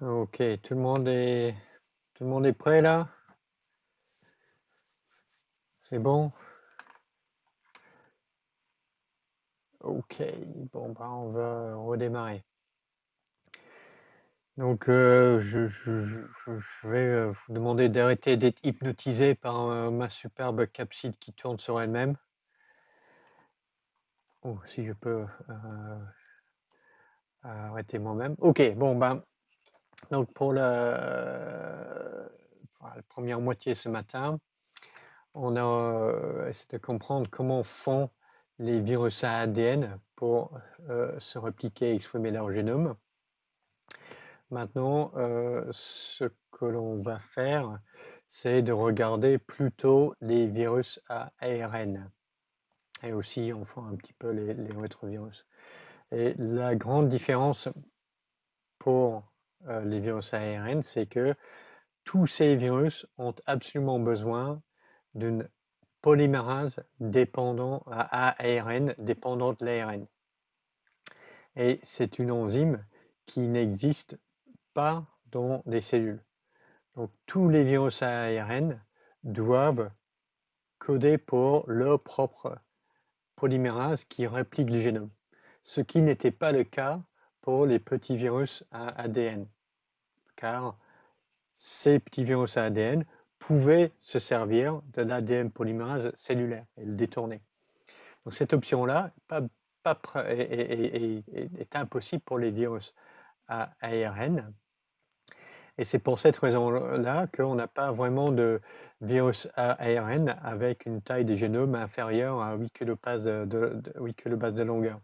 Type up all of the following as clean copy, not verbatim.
Ok, tout le monde est prêt là? C'est bon? Ok, bon bah on va redémarrer. Donc je vais vous demander d'arrêter d'être hypnotisé par ma superbe capside qui tourne sur elle-même. Oh, si je peux arrêter moi-même. Ok, bon ben donc pour la première moitié ce matin, on a essayé de comprendre comment font les virus à ADN pour se répliquer et exprimer leur génome. Maintenant, ce que l'on va faire, c'est de regarder plutôt les virus à ARN et aussi enfin un petit peu les rétrovirus. Et la grande différence pour les virus à ARN, c'est que tous ces virus ont absolument besoin d'une polymérase dépendant à ARN, dépendant de l'ARN. Et c'est une enzyme qui n'existe pas dans les cellules. Donc tous les virus à ARN doivent coder pour leur propre polymérase qui réplique le génome, ce qui n'était pas le cas pour les petits virus à ADN, car ces petits virus à ADN pouvaient se servir de l'ADN polymérase cellulaire et le détourner. Donc cette option-là est impossible pour les virus à ARN. Et c'est pour cette raison-là qu'on n'a pas vraiment de virus à ARN avec une taille de génome inférieure à 8 kilobases 8 kilobases de longueur.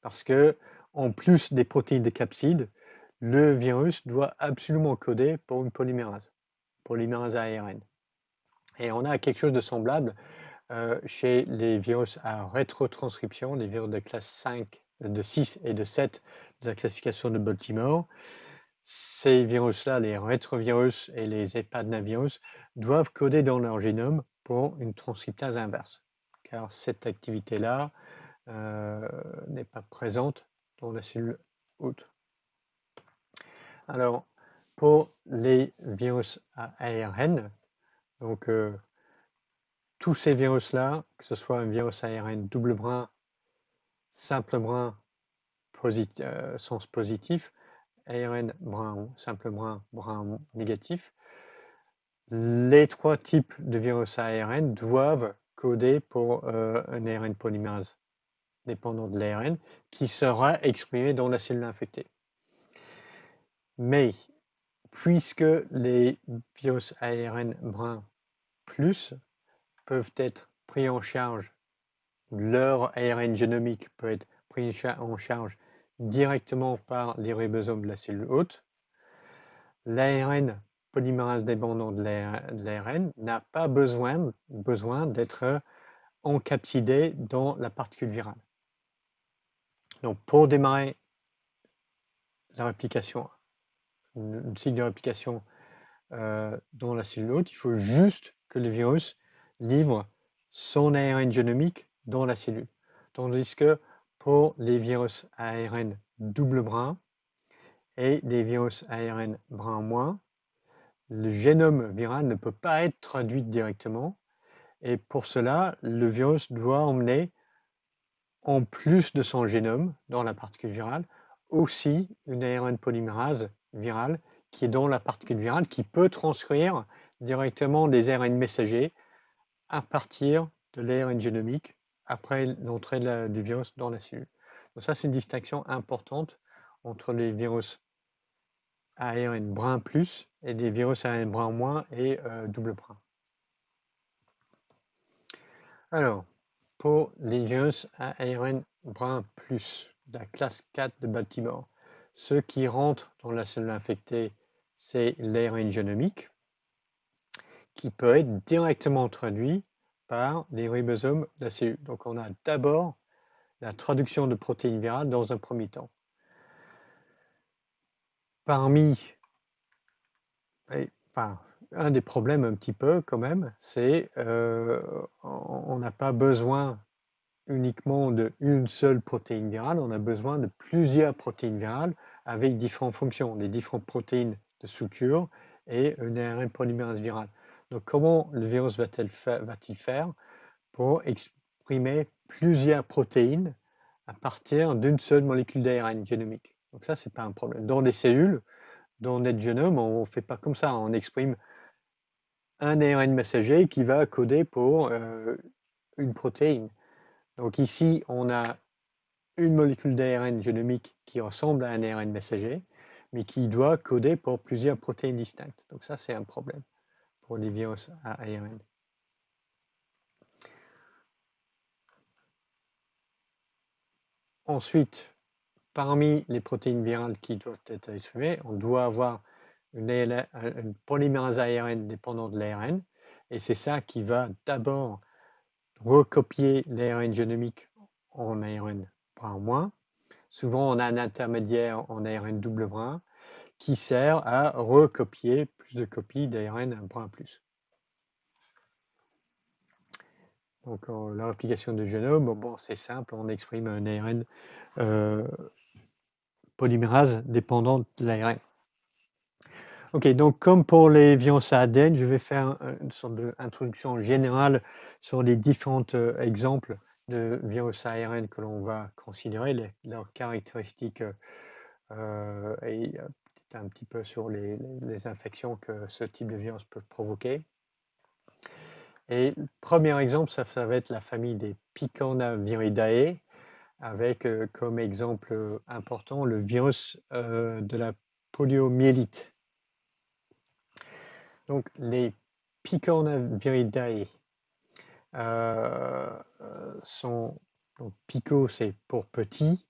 Parce que, en plus des protéines de capsides, le virus doit absolument coder pour une polymérase à ARN. Et on a quelque chose de semblable chez les virus à rétrotranscription, les virus de classe 5, de 6 et de 7 de la classification de Baltimore. Ces virus-là, les rétrovirus et les adenovirus, doivent coder dans leur génome pour une transcriptase inverse, car cette activité-là n'est pas présente dans la cellule hôte. Alors, pour les virus à ARN, donc tous ces virus-là, que ce soit un virus à ARN double brin, simple brin, sens positif, ARN brin simple brin négatif, les trois types de virus à ARN doivent coder pour un ARN polymérase dépendant de l'ARN qui sera exprimé dans la cellule infectée. Mais puisque les virus ARN brin plus peuvent être pris en charge, leur ARN génomique peut être pris en charge directement par les ribosomes de la cellule hôte, l'ARN polymérase dépendant de l'ARN n'a pas besoin d'être encapsidé dans la particule virale. Donc pour démarrer la réplication, une cycle de réplication dans la cellule hôte, il faut juste que le virus livre son ARN génomique dans la cellule. Tandis que pour les virus ARN double brin et les virus ARN brin moins, le génome viral ne peut pas être traduit directement. Et pour cela, le virus doit emmener, en plus de son génome dans la particule virale, aussi une ARN polymérase virale qui est dans la particule virale, qui peut transcrire directement des ARN messagers à partir de l'ARN génomique après l'entrée du virus dans la cellule. Donc ça, c'est une distinction importante entre les virus ARN brin plus et les virus ARN brin moins et double brin. Alors, pour les virus à ARN brin plus de la classe 4 de Baltimore, ceux qui rentrent dans la cellule infectée, c'est l'ARN génomique qui peut être directement traduit par les ribosomes de la cellule. Donc on a d'abord la traduction de protéines virales dans un premier temps. Parmi, un des problèmes un petit peu quand même, c'est on n'a pas besoin uniquement d'une seule protéine virale, on a besoin de plusieurs protéines virales avec différentes fonctions, les différentes protéines de suture et une ARN polymérase virale. Donc, comment le virus va-t-il faire pour exprimer plusieurs protéines à partir d'une seule molécule d'ARN génomique? Donc ça, c'est pas un problème. Dans les cellules, dans notre génome, on ne fait pas comme ça. On exprime un ARN messager qui va coder pour une protéine. Donc ici, on a une molécule d'ARN génomique qui ressemble à un ARN messager, mais qui doit coder pour plusieurs protéines distinctes. Donc ça, c'est un problème pour les virus à ARN. Ensuite, parmi les protéines virales qui doivent être exprimées, on doit avoir une polymérase ARN dépendante de l'ARN, et c'est ça qui va d'abord recopier l'ARN génomique en ARN brun moins. Souvent, on a un intermédiaire en ARN double brin qui sert à recopier plus de copies d'ARN brun plus. Donc, la réplication du génome, bon, c'est simple, on exprime un ARN polymérase dépendant de l'ARN. Ok, donc comme pour les virus à ADN, je vais faire une sorte d'introduction générale sur les différents exemples de virus à ARN que l'on va considérer, leurs caractéristiques et peut-être un petit peu sur les infections que ce type de virus peut provoquer. Et le premier exemple, ça va être la famille des Picornaviridae, avec comme exemple important le virus de la poliomyélite. Donc, les Picornaviridae sont, donc pico c'est pour petit,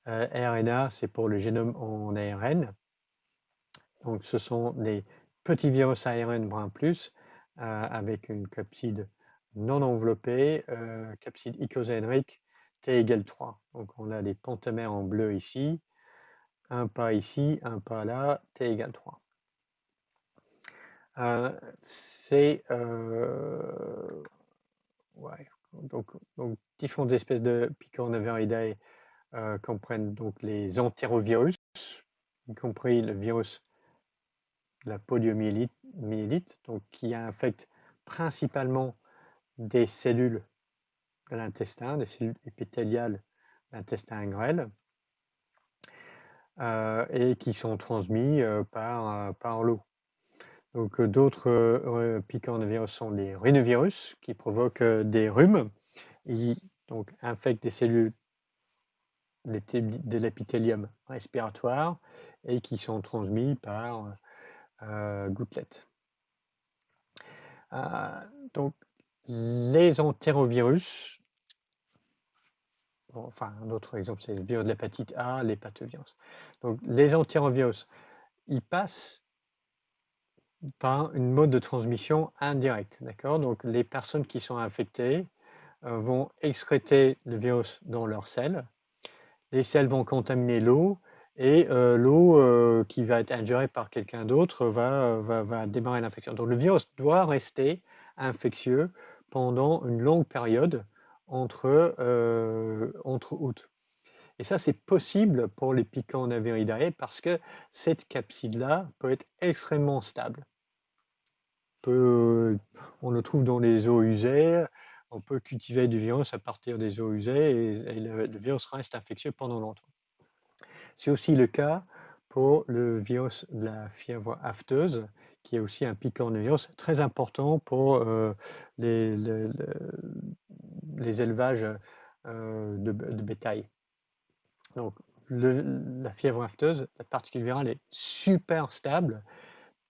RNA c'est pour le génome en ARN. Donc, ce sont des petits virus ARN brun plus avec une capside non enveloppée, capside icosahèdrique T égale 3. Donc, on a les pentamères en bleu ici, un pas ici, un pas là, T égale 3. C'est ouais, donc différentes espèces de Picornaviridae comprennent donc les entérovirus, y compris le virus de la poliomyélite, donc qui infecte principalement des cellules de l'intestin, des cellules épithéliales de l'intestin grêle, et qui sont transmis par l'eau. Donc d'autres picornavirus sont les rhinovirus qui provoquent des rhumes. Ils donc infectent des cellules de l'épithélium respiratoire et qui sont transmis par gouttelettes. Donc les entérovirus, enfin un autre exemple c'est le virus de l'hépatite A, l'hépatovirus. Donc les entérovirus, ils passent par une mode de transmission indirecte, d'accord? Donc les personnes qui sont infectées vont excréter le virus dans leurs selles. Les selles vont contaminer l'eau et l'eau qui va être ingérée par quelqu'un d'autre va démarrer l'infection. Donc le virus doit rester infectieux pendant une longue période entre août. Et ça, c'est possible pour les Picornaviridae parce que cette capside-là peut être extrêmement stable. On le trouve dans les eaux usées, on peut cultiver du virus à partir des eaux usées et le virus reste infectieux pendant longtemps. C'est aussi le cas pour le virus de la fièvre afteuse, qui est aussi un picornavirus très important pour les élevages de bétail. Donc, la fièvre afteuse, la particule virale est super stable,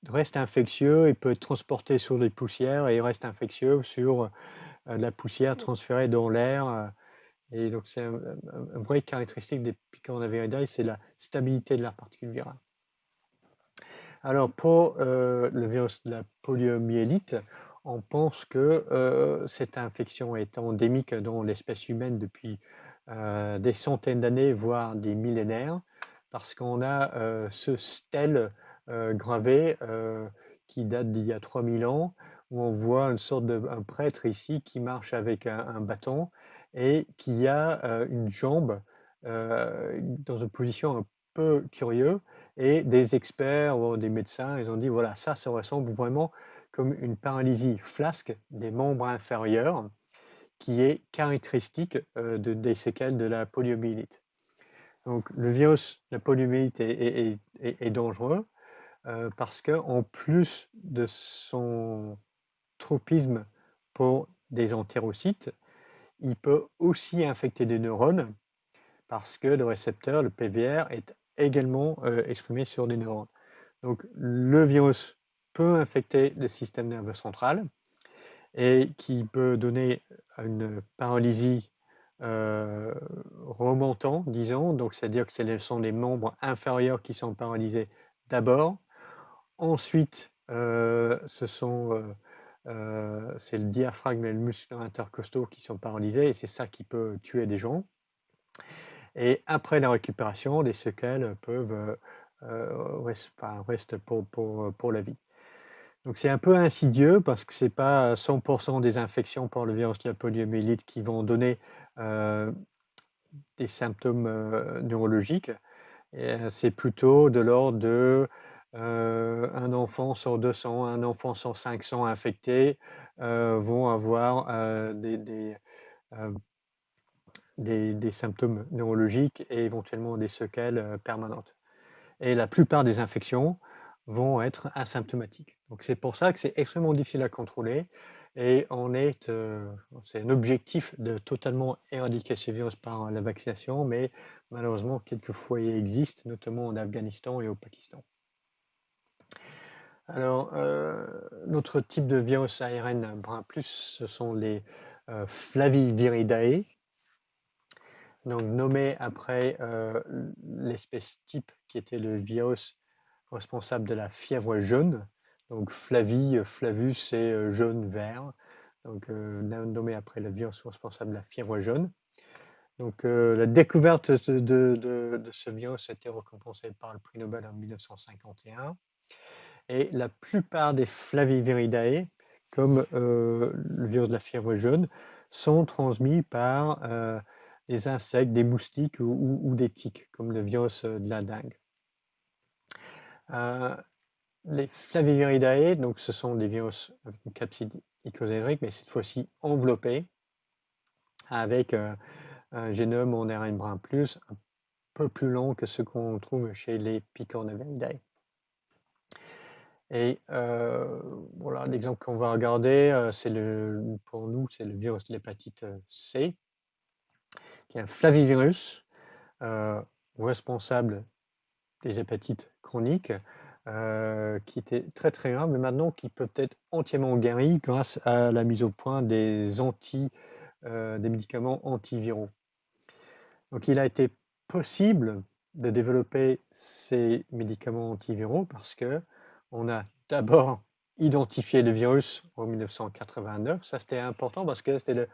reste infectieux, il peut être transporté sur les poussières et il reste infectieux sur la poussière transférée dans l'air. Et donc, c'est une vraie caractéristique des Picornaviridae, c'est la stabilité de la particule virale. Alors, pour le virus de la poliomyélite, on pense que cette infection est endémique dans l'espèce humaine depuis des centaines d'années, voire des millénaires, parce qu'on a ce stèle gravé qui date d'il y a 3000 ans, où on voit une sorte de un prêtre ici qui marche avec un bâton et qui a une jambe dans une position un peu curieuse. Et des experts ou des médecins, ils ont dit, voilà, ça ressemble vraiment comme une paralysie flasque des membres inférieurs qui est caractéristique des séquelles de la poliomyélite. Donc, le virus, la poliomyélite est dangereux parce qu'en plus de son tropisme pour des entérocytes, il peut aussi infecter des neurones parce que le récepteur, le PVR, est également exprimé sur des neurones. Donc, le virus peut infecter le système nerveux central et qui peut donner une paralysie remontant, disons. Donc, c'est-à-dire que ce sont les membres inférieurs qui sont paralysés d'abord. Ensuite, c'est le diaphragme et le muscle intercostaux qui sont paralysés et c'est ça qui peut tuer des gens. Et après la récupération, les séquelles peuvent rester pour la vie. Donc c'est un peu insidieux parce que ce n'est pas 100% des infections par le virus de la poliomyélite qui vont donner des symptômes neurologiques. C'est plutôt de l'ordre de un enfant sur 200, un enfant sur 500 infectés vont avoir des symptômes neurologiques et éventuellement des séquelles permanentes. Et la plupart des infections vont être asymptomatiques. Donc c'est pour ça que c'est extrêmement difficile à contrôler et c'est un objectif de totalement éradiquer ce virus par la vaccination, mais malheureusement quelques foyers existent, notamment en Afghanistan et au Pakistan. Alors, notre type de virus ARN brun plus, ce sont les Flaviviridae, donc nommé après l'espèce type qui était le virus responsable de la fièvre jaune. Donc Flavus, c'est jaune-vert. Donc nommé après le virus responsable de la fièvre jaune. Donc la découverte de ce virus a été récompensée par le prix Nobel en 1951. Et la plupart des Flaviviridae, comme le virus de la fièvre jaune, sont transmis par des insectes, des moustiques ou des tiques, comme le virus de la dengue. Les Flaviviridae, donc ce sont des virus avec une capside icosahédrique, mais cette fois-ci enveloppée, avec un génome en ARN brun plus, un peu plus long que ce qu'on trouve chez les Picornaviridae. Et voilà, l'exemple qu'on va regarder, pour nous, c'est le virus de l'hépatite C, qui est un flavivirus responsable des hépatites chroniques, qui était très très grave, mais maintenant qui peut être entièrement guéri grâce à la mise au point des médicaments antiviraux. Donc il a été possible de développer ces médicaments antiviraux parce que on a d'abord identifié le virus en 1989. Ça, c'était important parce que c'était le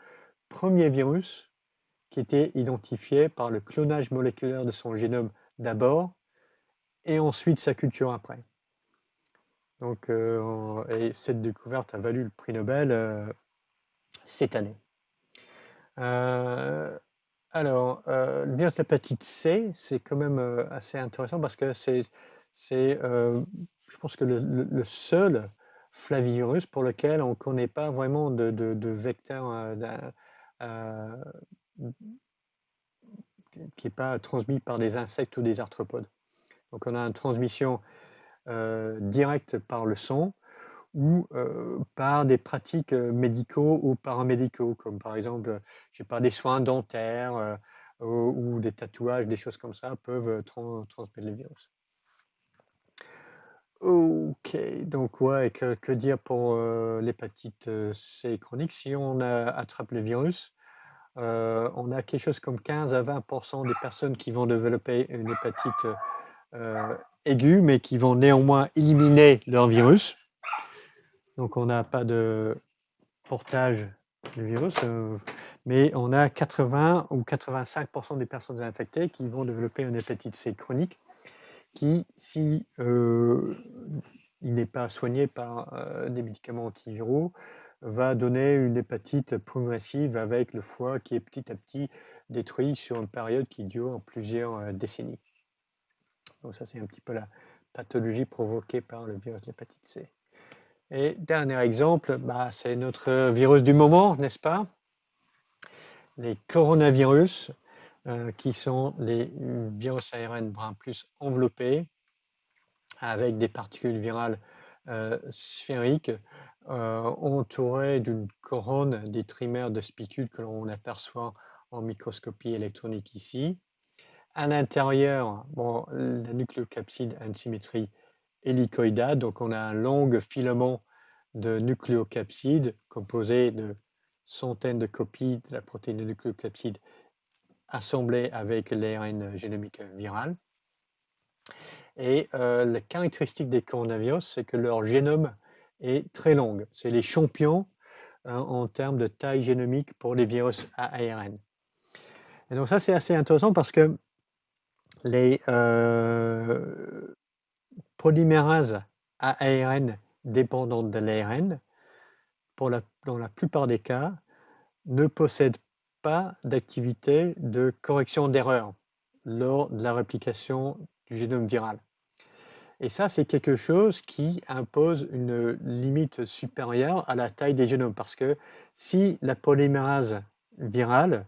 premier virus qui était identifié par le clonage moléculaire de son génome d'abord et ensuite sa culture après. Donc, et cette découverte a valu le prix Nobel cette année. Alors, le virus de l'hépatite C, c'est quand même assez intéressant parce que c'est je pense que le seul flavivirus pour lequel on ne connaît pas vraiment de vecteur qui n'est pas transmis par des insectes ou des arthropodes. Donc, on a une transmission directe par le sang ou par des pratiques médicaux ou paramédicaux, comme par exemple, je sais pas, des soins dentaires ou des tatouages, des choses comme ça peuvent transmettre le virus. Ok, donc ouais, que dire pour l'hépatite C chronique? Si on attrape le virus, on a quelque chose comme 15 à 20% des personnes qui vont développer une hépatite aiguë, mais qui vont néanmoins éliminer leur virus. Donc on n'a pas de portage du virus, mais on a 80 ou 85% des personnes infectées qui vont développer une hépatite C chronique qui, si il n'est pas soigné par des médicaments antiviraux, va donner une hépatite progressive avec le foie qui est petit à petit détruit sur une période qui dure plusieurs décennies. Donc ça, c'est un petit peu la pathologie provoquée par le virus de l'hépatite C. Et dernier exemple, c'est notre virus du moment, n'est-ce pas? Les coronavirus, qui sont les virus ARN brun plus enveloppés avec des particules virales sphériques entourées d'une couronne des trimères de spicules que l'on aperçoit en microscopie électronique ici. À l'intérieur, la nucléocapside a une symétrie hélicoïdale, donc on a un long filament de nucléocapside composé de centaines de copies de la protéine de nucléocapside assemblées avec l'ARN génomique viral. Et la caractéristique des coronavirus, c'est que leur génome est très long. C'est les champions en termes de taille génomique pour les virus à ARN. Et donc ça, c'est assez intéressant parce que les polymérases à ARN dépendantes de l'ARN, dans la plupart des cas, ne possèdent pas d'activité de correction d'erreur lors de la réplication du génome viral. Et ça, c'est quelque chose qui impose une limite supérieure à la taille des génomes, parce que si la polymérase virale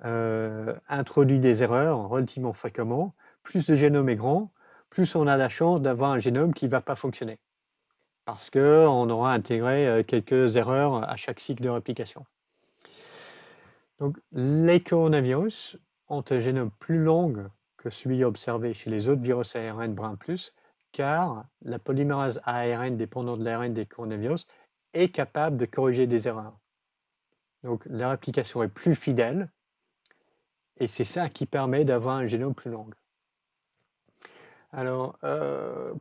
introduit des erreurs relativement fréquemment, plus le génome est grand, plus on a la chance d'avoir un génome qui ne va pas fonctionner, parce qu'on aura intégré quelques erreurs à chaque cycle de réplication. Donc, les coronavirus ont un génome plus long que celui observé chez les autres virus ARN brun plus, car la polymérase ARN dépendante de l'ARN des coronavirus est capable de corriger des erreurs. Donc, la réplication est plus fidèle, et c'est ça qui permet d'avoir un génome plus long. Alors,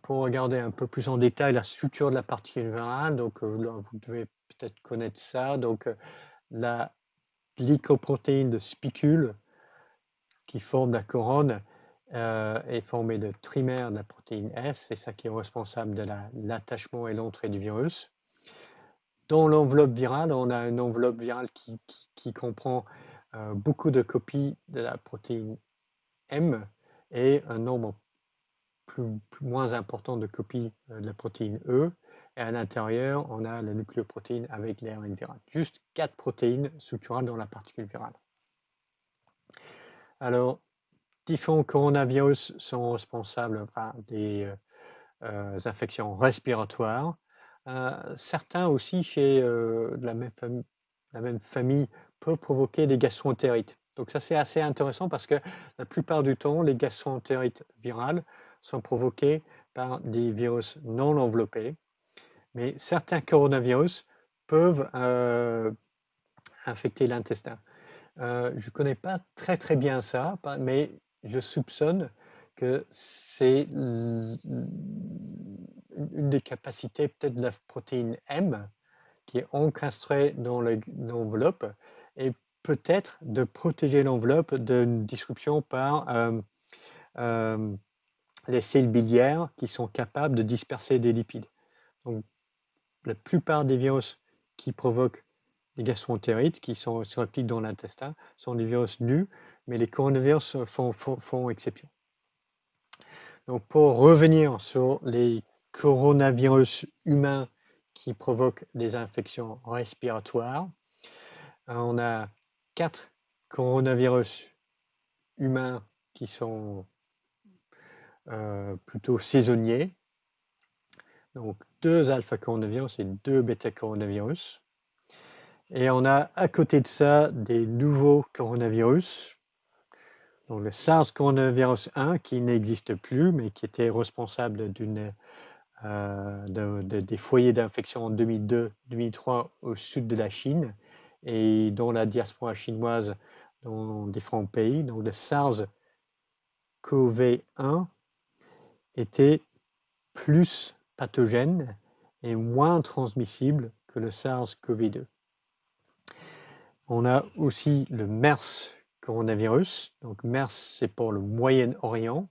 pour regarder un peu plus en détail la structure de la particule virale, donc vous devez peut-être connaître ça. Donc, la glycoprotéine de spicule qui forme la couronne est formée de trimères de la protéine S, c'est ça qui est responsable de l'attachement et l'entrée du virus. Dans l'enveloppe virale, on a une enveloppe virale qui comprend beaucoup de copies de la protéine M et un nombre moins important de copies de la protéine E. Et à l'intérieur, on a la nucléoprotéine avec l'ARN viral. Juste 4 protéines structurales dans la particule virale. Alors, différents coronavirus sont responsables des infections respiratoires. Certains aussi, chez la même famille, peuvent provoquer des gastroentérites. Donc ça, c'est assez intéressant parce que la plupart du temps, les gastroentérites virales sont provoquées par des virus non enveloppés. Mais certains coronavirus peuvent infecter l'intestin. Je ne connais pas très bien ça, mais je soupçonne que c'est une des capacités peut-être de la protéine M qui est encastrée dans l'enveloppe et peut-être de protéger l'enveloppe d'une disruption par les cellules biliaires qui sont capables de disperser des lipides. Donc, la plupart des virus qui provoquent les gastroentérites, qui se répliquent dans l'intestin, sont des virus nus, mais les coronavirus font exception. Donc, pour revenir sur les coronavirus humains qui provoquent des infections respiratoires, on a 4 coronavirus humains qui sont plutôt saisonniers. Donc, 2 alpha-coronavirus et 2 bêta-coronavirus. Et on a à côté de ça des nouveaux coronavirus. Donc, le SARS coronavirus 1 qui n'existe plus, mais qui était responsable des foyers d'infection en 2002-2003 au sud de la Chine et dont la diaspora chinoise dans différents pays. Donc, le SARS-CoV-1 était plus pathogène et moins transmissible que le SARS-CoV-2. On a aussi le MERS coronavirus. Donc MERS, c'est pour le Moyen-Orient.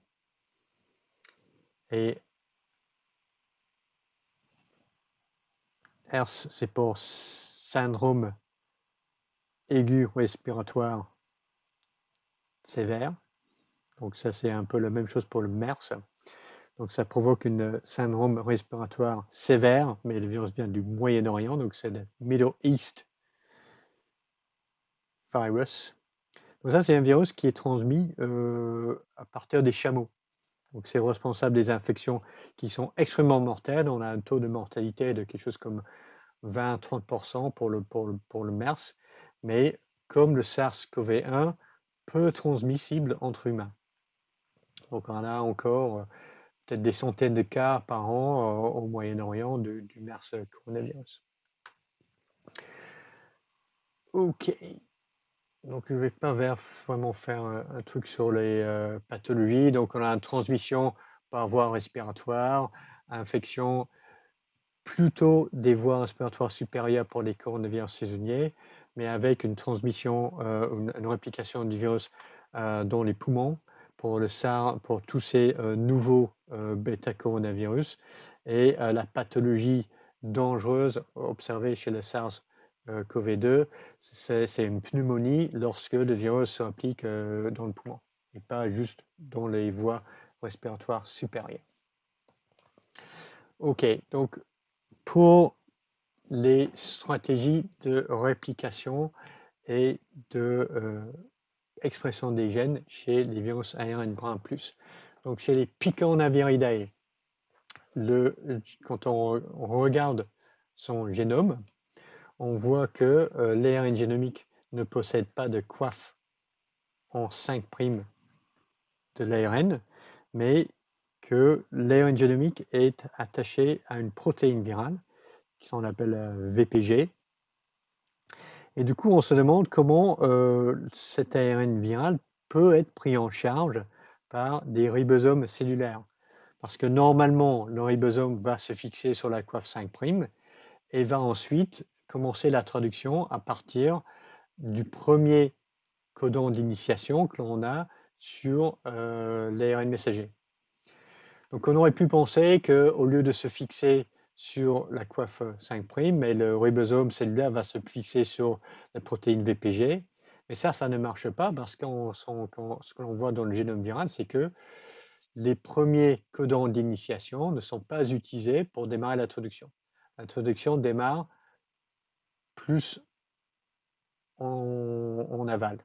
Et MERS, c'est pour syndrome aigu respiratoire sévère. Donc ça, c'est un peu la même chose pour le MERS. Donc ça provoque une syndrome respiratoire sévère, mais le virus vient du Moyen-Orient, donc c'est le Middle East virus. Donc ça, c'est un virus qui est transmis à partir des chameaux. Donc c'est responsable des infections qui sont extrêmement mortelles. On a un taux de mortalité de quelque chose comme 20-30% pour le MERS, mais comme le SARS-CoV-1, peu transmissible entre humains. Donc on a encore peut-être des centaines de cas par an au Moyen-Orient du MERS coronavirus. Ok, donc je ne vais pas vraiment faire un truc sur les pathologies. Donc on a une transmission par voie respiratoire, infection plutôt des voies respiratoires supérieures pour les coronavirus saisonniers, mais avec une transmission, une réplication du virus dans les poumons pour le SARS, pour tous ces nouveaux bêta-coronavirus, et la pathologie dangereuse observée chez le SARS-CoV-2, c'est une pneumonie lorsque le virus se réplique dans le poumon, et pas juste dans les voies respiratoires supérieures. Ok, donc pour les stratégies de réplication et de expression des gènes chez les virus ARN brun+. Donc chez les Picornaviridae, quand on regarde son génome, on voit que l'ARN génomique ne possède pas de coiffe en 5' de l'ARN, mais que l'ARN génomique est attaché à une protéine virale, qu'on appelle VPG. Et du coup, on se demande comment cet ARN viral peut être pris en charge par des ribosomes cellulaires. Parce que normalement, le ribosome va se fixer sur la coiffe 5' et va ensuite commencer la traduction à partir du premier codon d'initiation que l'on a sur l'ARN messager. Donc on aurait pu penser qu'au lieu de se fixer sur la coiffe 5', mais le ribosome cellulaire va se fixer sur la protéine VPG. Mais ça ne marche pas parce que ce que l'on voit dans le génome viral, c'est que les premiers codons d'initiation ne sont pas utilisés pour démarrer l'introduction. L'introduction démarre plus en aval.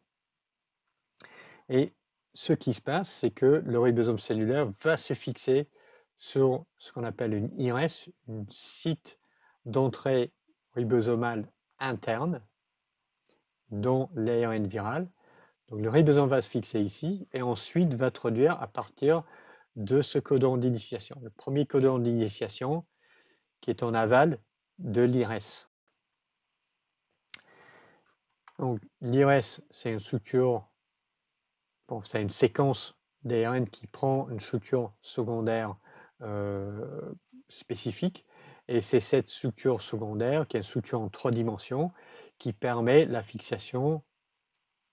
Et ce qui se passe, c'est que le ribosome cellulaire va se fixer sur ce qu'on appelle une IRES, un site d'entrée ribosomale interne dans l'ARN viral. Donc le ribosome va se fixer ici et ensuite va traduire à partir de ce codon d'initiation. Le premier codon d'initiation qui est en aval de l'IRES. Donc l'IRES, c'est une structure, c'est une séquence d'ARN qui prend une structure secondaire spécifique, et c'est cette structure secondaire, qui est une structure en 3 dimensions, qui permet la fixation,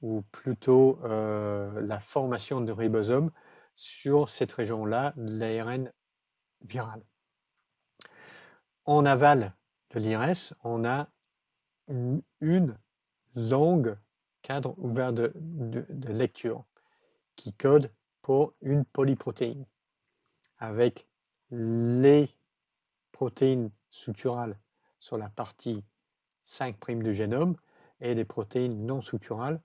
ou plutôt la formation de ribosomes sur cette région-là de l'ARN viral. En aval de l'IRES, on a une longue cadre ouvert de lecture qui code pour une polyprotéine, avec les protéines structurales sur la partie 5' du génome et des protéines non structurales,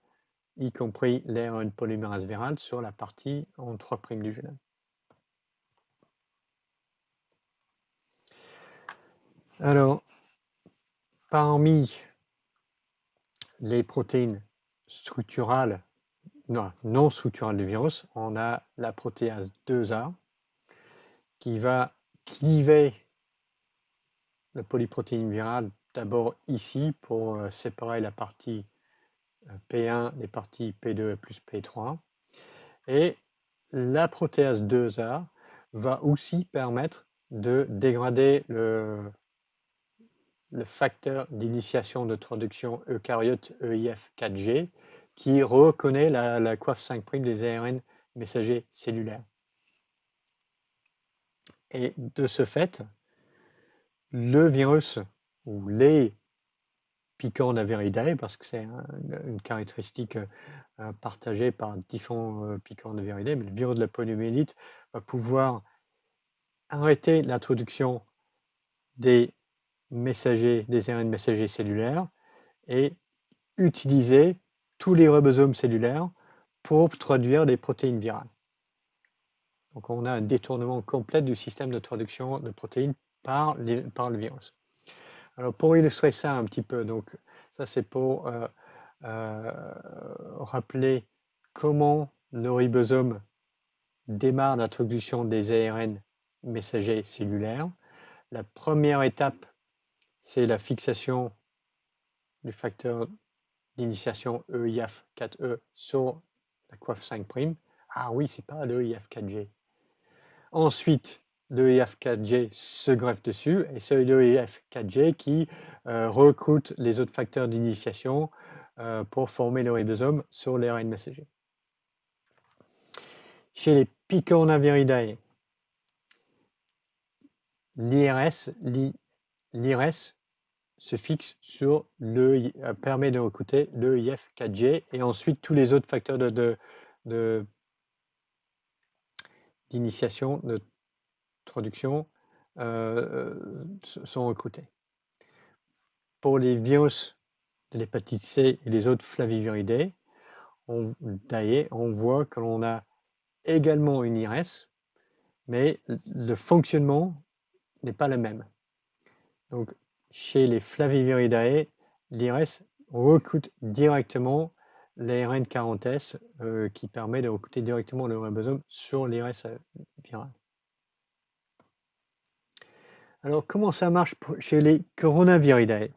y compris l'ARN polymérase virale, sur la partie en 3' du génome. Alors, parmi les protéines structurales, non structurales du virus, on a la protéase 2A qui va cliver la polyprotéine virale d'abord ici pour séparer la partie P1 des parties P2 plus P3. Et la protéase 2A va aussi permettre de dégrader le facteur d'initiation de traduction eucaryote EIF4G qui reconnaît la coiffe 5' des ARN messagers cellulaires. Et de ce fait, le virus ou les Picornaviridae, parce que c'est une caractéristique partagée par différents Picornaviridae, mais le virus de la poliomyélite va pouvoir arrêter l'introduction des messagers, des ARN messagers cellulaires et utiliser tous les ribosomes cellulaires pour produire des protéines virales. Donc on a un détournement complet du système de traduction de protéines par le virus. Alors pour illustrer ça un petit peu, donc ça c'est pour rappeler comment le ribosome démarre l'introduction des ARN messagers cellulaires. La première étape, c'est la fixation du facteur d'initiation EIF4E sur la coiffe 5'. Ah oui, c'est pas le EIF4G. Ensuite, le EIF4G se greffe dessus et c'est le EIF4G qui recrute les autres facteurs d'initiation pour former le ribosome sur l'ARN messager. Chez les Picornaviridae, l'IRS se fixe sur permet de recruter le EIF4G et ensuite tous les autres facteurs d'initiation, de traduction sont recrutés. Pour les virus de l'hépatite C et les autres flaviviridae, on voit que l'on a également une IRS, mais le fonctionnement n'est pas le même. Donc, chez les flaviviridae, l'IRS recrute directement l'ARN 40S qui permet de recruter directement le ribosome sur l'IRS viral. Alors, comment ça marche chez les coronaviridae?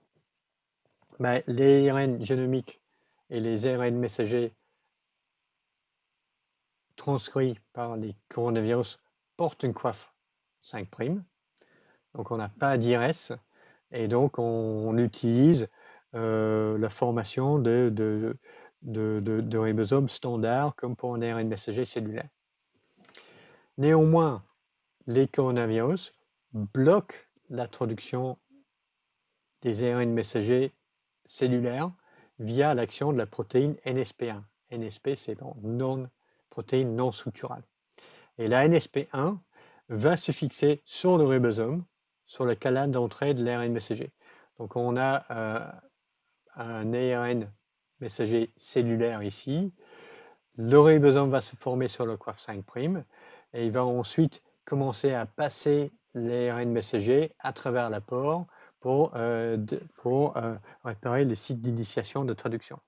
Ben, les ARN génomiques et les ARN messagers transcrits par les coronavirus portent une coiffe 5'. Donc, on n'a pas d'IRS et donc on utilise la formation de ribosomes standards comme pour un ARN messager cellulaire. Néanmoins, les coronavirus bloquent l'introduction des ARN messagers cellulaires via l'action de la protéine NSP1. NSP, c'est protéine non structurale. Et la NSP1 va se fixer sur le ribosome, sur le canal d'entrée de l'ARN messager. Donc on a un ARN messager cellulaire ici. Le ribosome va se former sur le coiffe 5' et il va ensuite commencer à passer l'ARN messager à travers la pore pour réparer les sites d'initiation de traduction.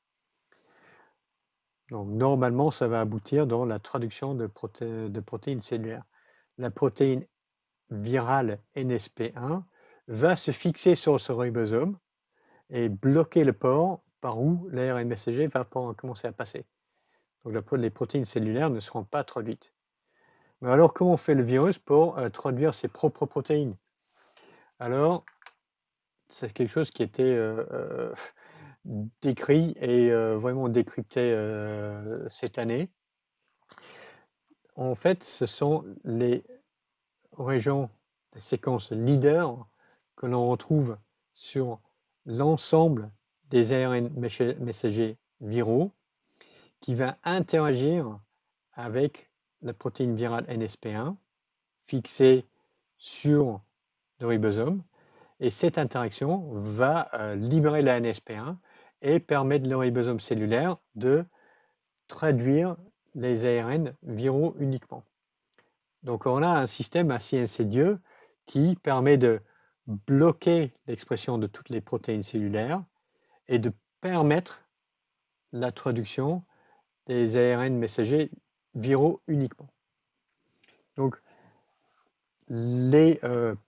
Donc normalement, ça va aboutir dans la traduction de protéines cellulaires. La protéine virale NSP1 va se fixer sur ce ribosome et bloquer le pore par où l'ARN messager va commencer à passer. Donc les protéines cellulaires ne seront pas traduites. Mais alors, comment fait le virus pour traduire ses propres protéines? Alors, c'est quelque chose qui était décrit et vraiment décrypté cette année. En fait, ce sont les régions, les séquences leaders que l'on retrouve sur l'ensemble des ARN messagers viraux qui va interagir avec la protéine virale NSP1 fixée sur le ribosome. Et cette interaction va libérer la NSP1 et permettre le ribosome cellulaire de traduire les ARN viraux uniquement. Donc on a un système assez insidieux qui permet de bloquer l'expression de toutes les protéines cellulaires et de permettre la traduction des ARN messagers viraux uniquement. Donc les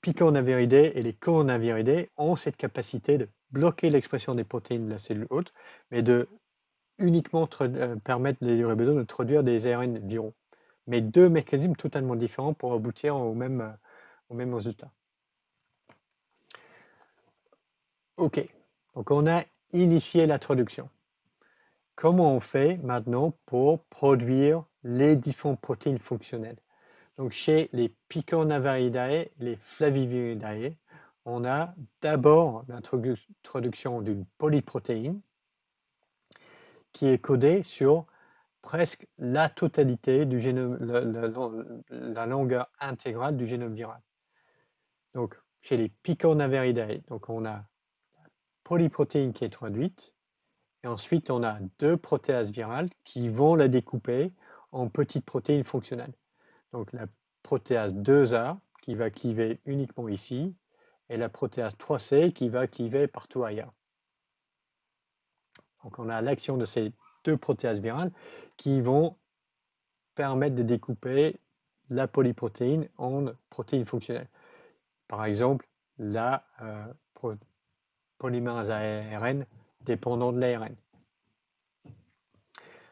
picornaviridae et les coronaviridae ont cette capacité de bloquer l'expression des protéines de la cellule hôte, mais de uniquement permettre les ribosomes de produire des ARN viraux. Mais deux mécanismes totalement différents pour aboutir au même résultat. OK, donc on a initié la traduction. Comment on fait maintenant pour produire les différentes protéines fonctionnelles? Donc chez les Picornaviridae, les Flaviviridae, on a d'abord l'introduction d'une polyprotéine qui est codée sur presque la totalité du génome, la longueur intégrale du génome viral. Donc, chez les Picornaviridae, donc on a la polyprotéine qui est introduite, et ensuite on a deux protéases virales qui vont la découper en petites protéines fonctionnelles. Donc la protéase 2A qui va cliver uniquement ici, et la protéase 3C qui va cliver partout ailleurs. Donc on a l'action de ces deux protéases virales qui vont permettre de découper la polyprotéine en protéines fonctionnelles. Par exemple, la polymérase ARN dépendant de l'ARN.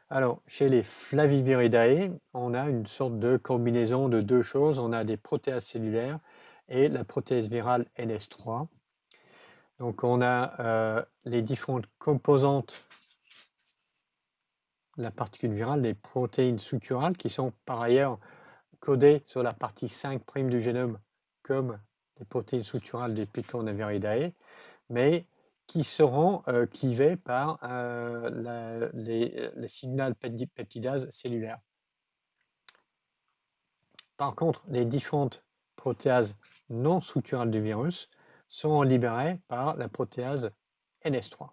Alors, chez les Flaviviridae, on a une sorte de combinaison de deux choses. On a des protéases cellulaires et la protéase virale NS3. Donc, on a les différentes composantes de la particule virale, les protéines structurales, qui sont par ailleurs codées sur la partie 5' du génome, comme les protéines structurales des Picornaviridae, mais qui seront clivées par les signaux peptidases cellulaires. Par contre, les différentes protéases non structurales du virus sont libérées par la protéase NS3.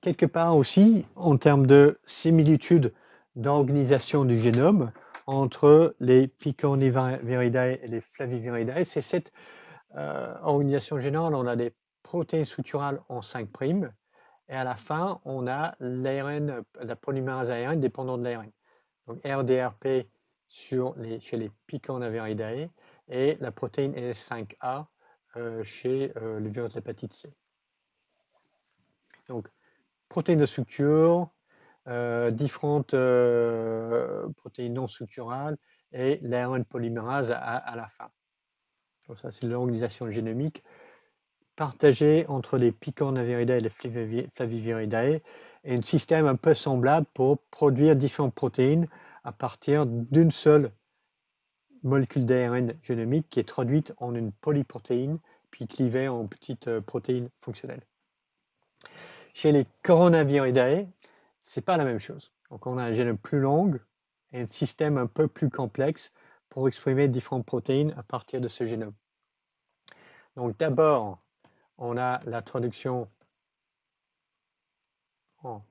Quelque part aussi, en termes de similitude d'organisation du génome entre les Picornaviridae et les Flaviviridae, c'est cette organisation générale. On a des protéines structurales en 5' et à la fin, on a l'ARN, la polymérase ARN dépendant de l'ARN. Donc RDRP chez les Picornaviridae et la protéine NS5A chez le virus de l'hépatite C. Donc, protéines de structure, différentes protéines non structurales et l'ARN polymérase à la fin. Donc ça, c'est l'organisation génomique partagée entre les Picornaviridae et les Flaviviridae et un système un peu semblable pour produire différentes protéines à partir d'une seule molécule d'ARN génomique qui est traduite en une polyprotéine puis clivée en petites protéines fonctionnelles. Chez les Coronaviridae, c'est pas la même chose. Donc on a un génome plus long et un système un peu plus complexe pour exprimer différentes protéines à partir de ce génome. Donc d'abord, on a la traduction. Oh,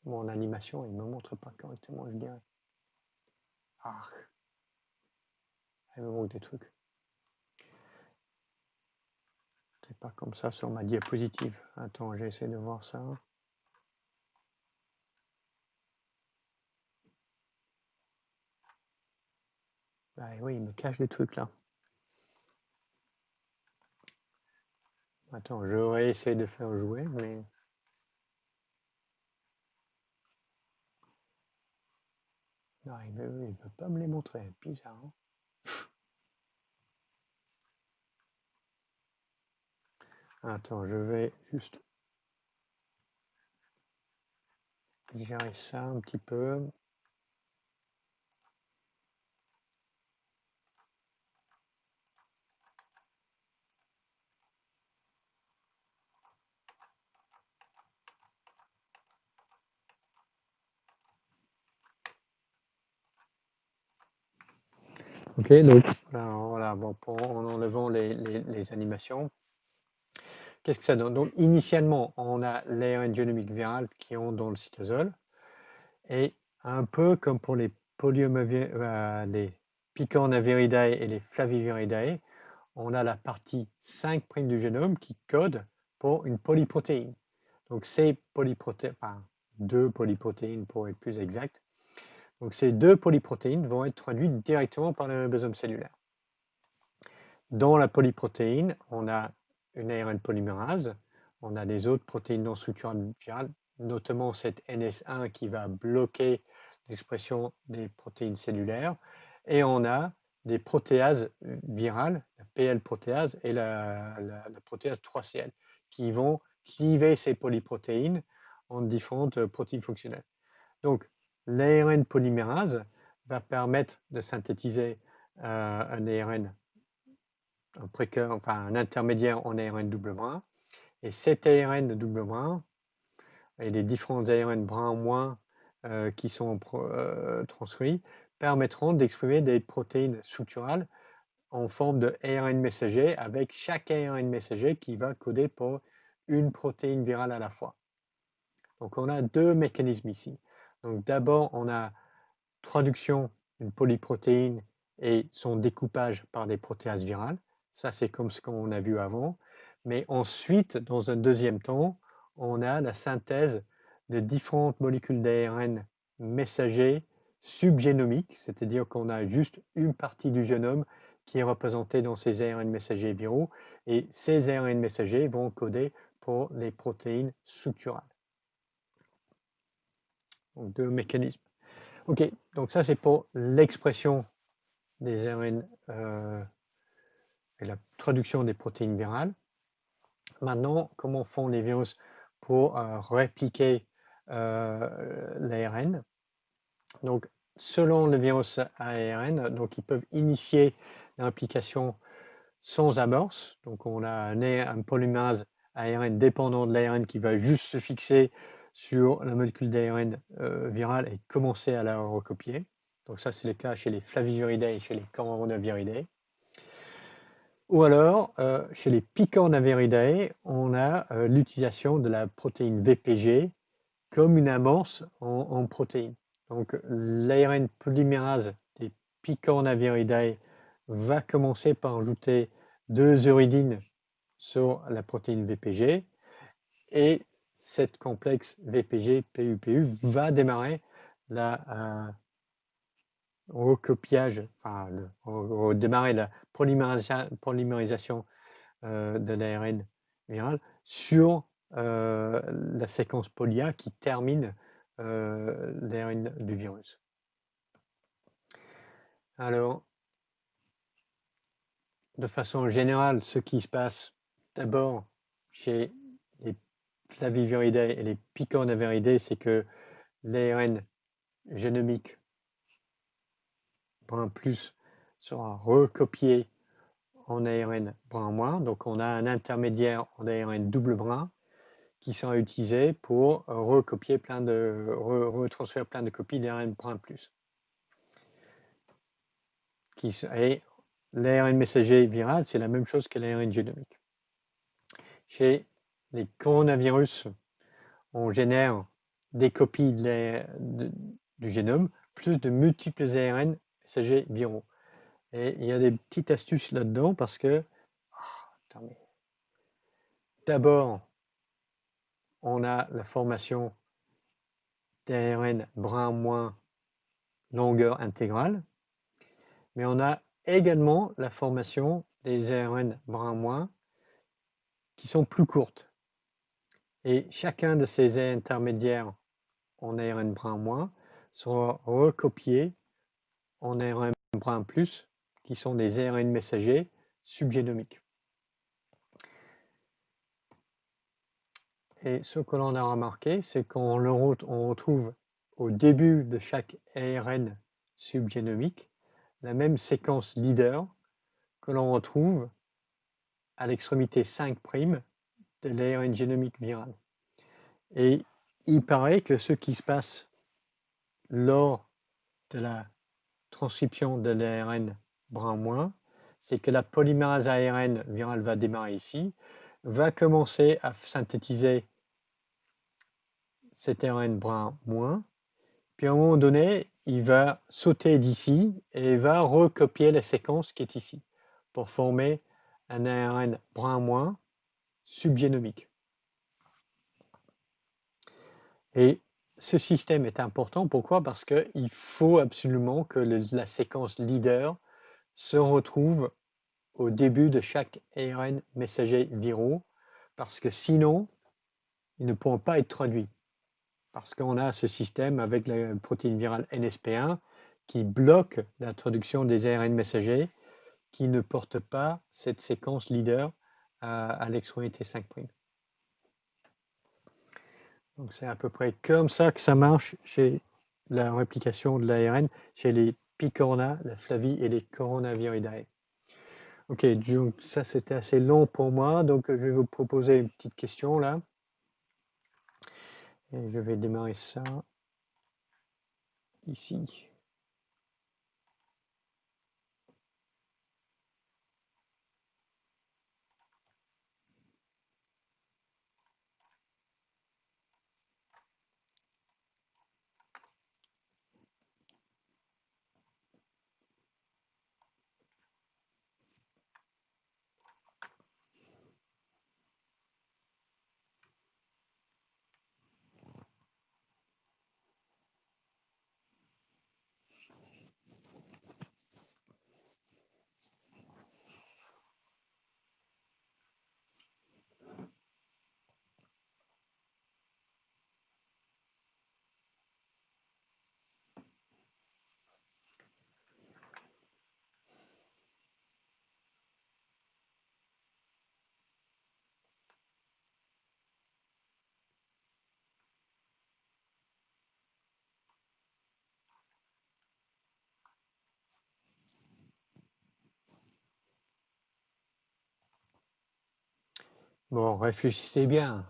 mon animation, il ne me montre pas correctement, je dirais. Ah, il me manque des trucs. C'est pas comme ça sur ma diapositive. Attends, j'essaie de voir ça. Ah, oui, il me cache des trucs là. Attends, j'aurais essayé de faire jouer, mais... Non, il ne veut pas me les montrer. Bizarre. Hein. Attends, je vais juste gérer ça un petit peu. Ok, donc voilà, bon, en enlevant les animations, qu'est-ce que ça donne? Donc initialement, on a l'ARN génomique viral qui est dans le cytosol, et un peu comme pour les Picornaviridae et les Flaviviridae, on a la partie 5' du génome qui code pour une polyprotéine. Donc ces polyprotéines, enfin 2 polyprotéines pour être plus exact. Donc ces 2 polyprotéines vont être traduites directement par le ribosome cellulaire. Dans la polyprotéine, on a une ARN polymérase, on a des autres protéines non structurales virales, notamment cette NS1 qui va bloquer l'expression des protéines cellulaires, et on a des protéases virales, la PL protéase et la protéase 3CL, qui vont cliver ces polyprotéines en différentes protéines fonctionnelles. Donc, l'ARN polymérase va permettre de synthétiser un ARN un intermédiaire en ARN double brin. Et cet ARN de double brin et les différents ARN brun moins qui sont transcrits permettront d'exprimer des protéines structurales en forme de ARN messager, avec chaque ARN messager qui va coder pour une protéine virale à la fois. Donc on a deux mécanismes ici. Donc d'abord on a traduction d'une polyprotéine et son découpage par des protéases virales. Ça c'est comme ce qu'on a vu avant. Mais ensuite, dans un deuxième temps, on a la synthèse de différentes molécules d'ARN messagers subgénomiques, c'est-à-dire qu'on a juste une partie du génome qui est représentée dans ces ARN messagers viraux, et ces ARN messagers vont coder pour les protéines structurales. Donc deux mécanismes. Ok, donc ça c'est pour l'expression des ARN et la traduction des protéines virales. Maintenant, comment font les virus pour répliquer l'ARN? Donc, selon le virus ARN, donc ils peuvent initier l'implication sans amorce. Donc, on a un polymérase ARN dépendant de l'ARN qui va juste se fixer sur la molécule d'ARN virale et commencer à la recopier. Donc, ça, c'est le cas chez les Flaviviridae et chez les Coronaviridae. Ou alors, chez les Picornaviridae, on a l'utilisation de la protéine VPG comme une amorce en protéine. Donc, l'ARN polymérase des Picornaviridae va commencer par ajouter 2 uridines sur la protéine VPG, et cette complexe VPG-PUPU va démarrer la recopiage, démarrer la polymérisation de l'ARN viral sur la séquence poly-A qui termine l'ARN du virus. Alors, de façon générale, ce qui se passe d'abord chez les Flaviviridae et les Picornaviridae, c'est que l'ARN génomique brun plus sera recopié en ARN brun moins. Donc on a un intermédiaire en ARN double brin qui sera utilisé pour recopier retransférer plein de copies d'ARN brun plus. Et l'ARN messager viral, c'est la même chose que l'ARN génomique. Chez les coronavirus, on génère des copies du génome plus de multiples ARN messagers viraux. Et il y a des petites astuces là-dedans parce que d'abord, on a la formation d'ARN brun moins longueur intégrale, mais on a également la formation des ARN brun moins qui sont plus courtes. Et chacun de ces intermédiaires en ARN brun moins sera recopié en ARN brun plus, qui sont des ARN messagers subgénomiques. Et ce que l'on a remarqué, c'est qu'on retrouve au début de chaque ARN subgénomique la même séquence leader que l'on retrouve à l'extrémité 5' de l'ARN génomique viral. Et il paraît que ce qui se passe lors de la transcription de l'ARN brun-moins, c'est que la polymérase ARN virale va démarrer ici, va commencer à synthétiser cet ARN brun-moins, puis à un moment donné, il va sauter d'ici et va recopier la séquence qui est ici pour former un ARN brun-moins subgénomique. Et ce système est important. Pourquoi? Parce qu'il faut absolument que la séquence leader se retrouve au début de chaque ARN messager viraux, parce que sinon, ils ne pourront pas être traduits. Parce qu'on a ce système avec la protéine virale NSP1 qui bloque l'introduction des ARN messagers qui ne portent pas cette séquence leader à l'extrémité 5'. Donc c'est à peu près comme ça que ça marche chez la réplication de l'ARN chez les Picorna, la Flavie et les Coronaviridae. Ok, donc ça c'était assez long pour moi, donc je vais vous proposer une petite question là. Et je vais démarrer ça ici. Bon, réfléchissez bien.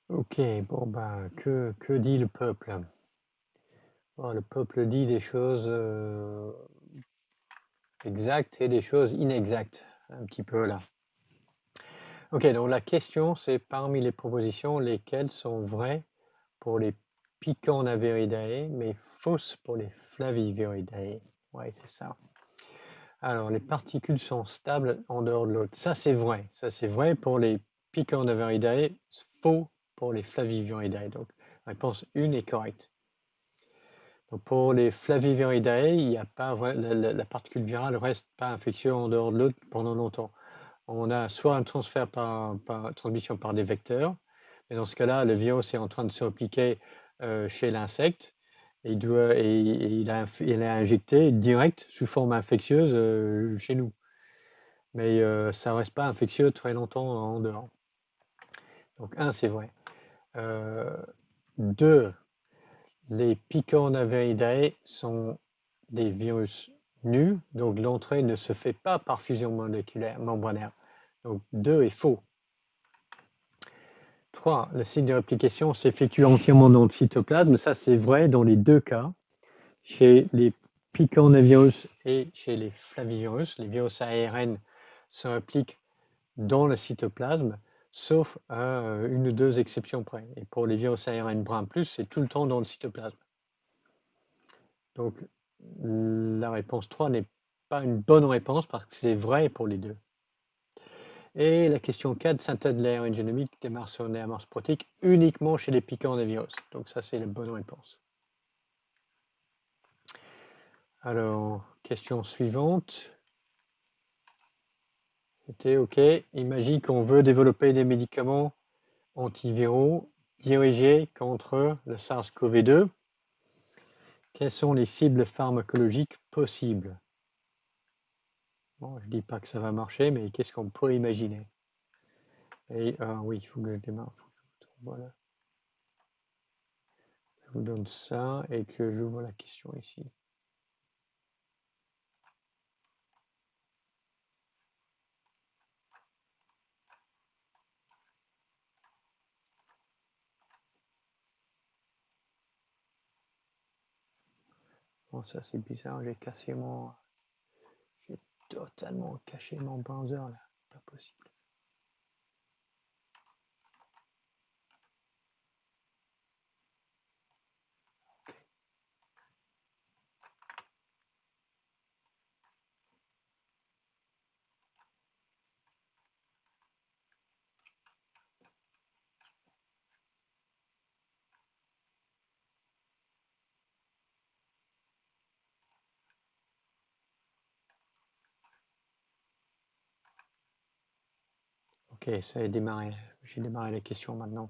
Ok, bon ben, que dit le peuple? Bon, le peuple dit des choses exactes et des choses inexactes, un petit peu là. Ok, donc la question c'est parmi les propositions, lesquelles sont vraies pour les Picornaviridae, mais fausses pour les Flaviviridae? Ouais, c'est ça. Alors, les particules sont stables en dehors de l'autre. Ça, c'est vrai. Ça, c'est vrai pour les Picornaviridae, faux pour les Flaviviridae. Donc, réponse 1 est correcte. Donc, pour les Flaviviridae, il y a pas la particule virale ne reste pas infectieuse en dehors de l'autre pendant longtemps. On a soit un transfert par transmission par des vecteurs, mais dans ce cas-là, le virus est en train de se répliquer chez l'insecte et il est injecté direct sous forme infectieuse chez nous. Mais ça ne reste pas infectieux très longtemps en dehors. Donc, un, c'est vrai. Deux, les Picornaviridae sont des virus nus, donc l'entrée ne se fait pas par fusion moléculaire membranaire. Donc, 2 est faux. 3, le cycle de réplication s'effectue entièrement dans le cytoplasme. Ça, c'est vrai dans les deux cas. Chez les picornavirus et chez les flavivirus, les virus ARN se répliquent dans le cytoplasme, sauf à une ou deux exceptions près. Et pour les virus ARN brun plus, c'est tout le temps dans le cytoplasme. Donc, la réponse 3 n'est pas une bonne réponse parce que c'est vrai pour les deux. Et la question 4, synthèse de l'ARN génomique démarre sur une amorce protéique uniquement chez les picornavirus. Donc ça, c'est la bonne réponse. Alors, question suivante. C'était OK. Imagine qu'on veut développer des médicaments antiviraux dirigés contre le SARS-CoV-2. Quelles sont les cibles pharmacologiques possibles? Bon, je ne dis pas que ça va marcher, mais qu'est-ce qu'on peut imaginer? Et oui, il faut que je démarre. Voilà. Je vous donne ça et que j'ouvre la question ici. Oh, ça c'est bizarre, j'ai totalement caché mon browser là, pas possible. Ok, ça a démarré. J'ai démarré la question maintenant.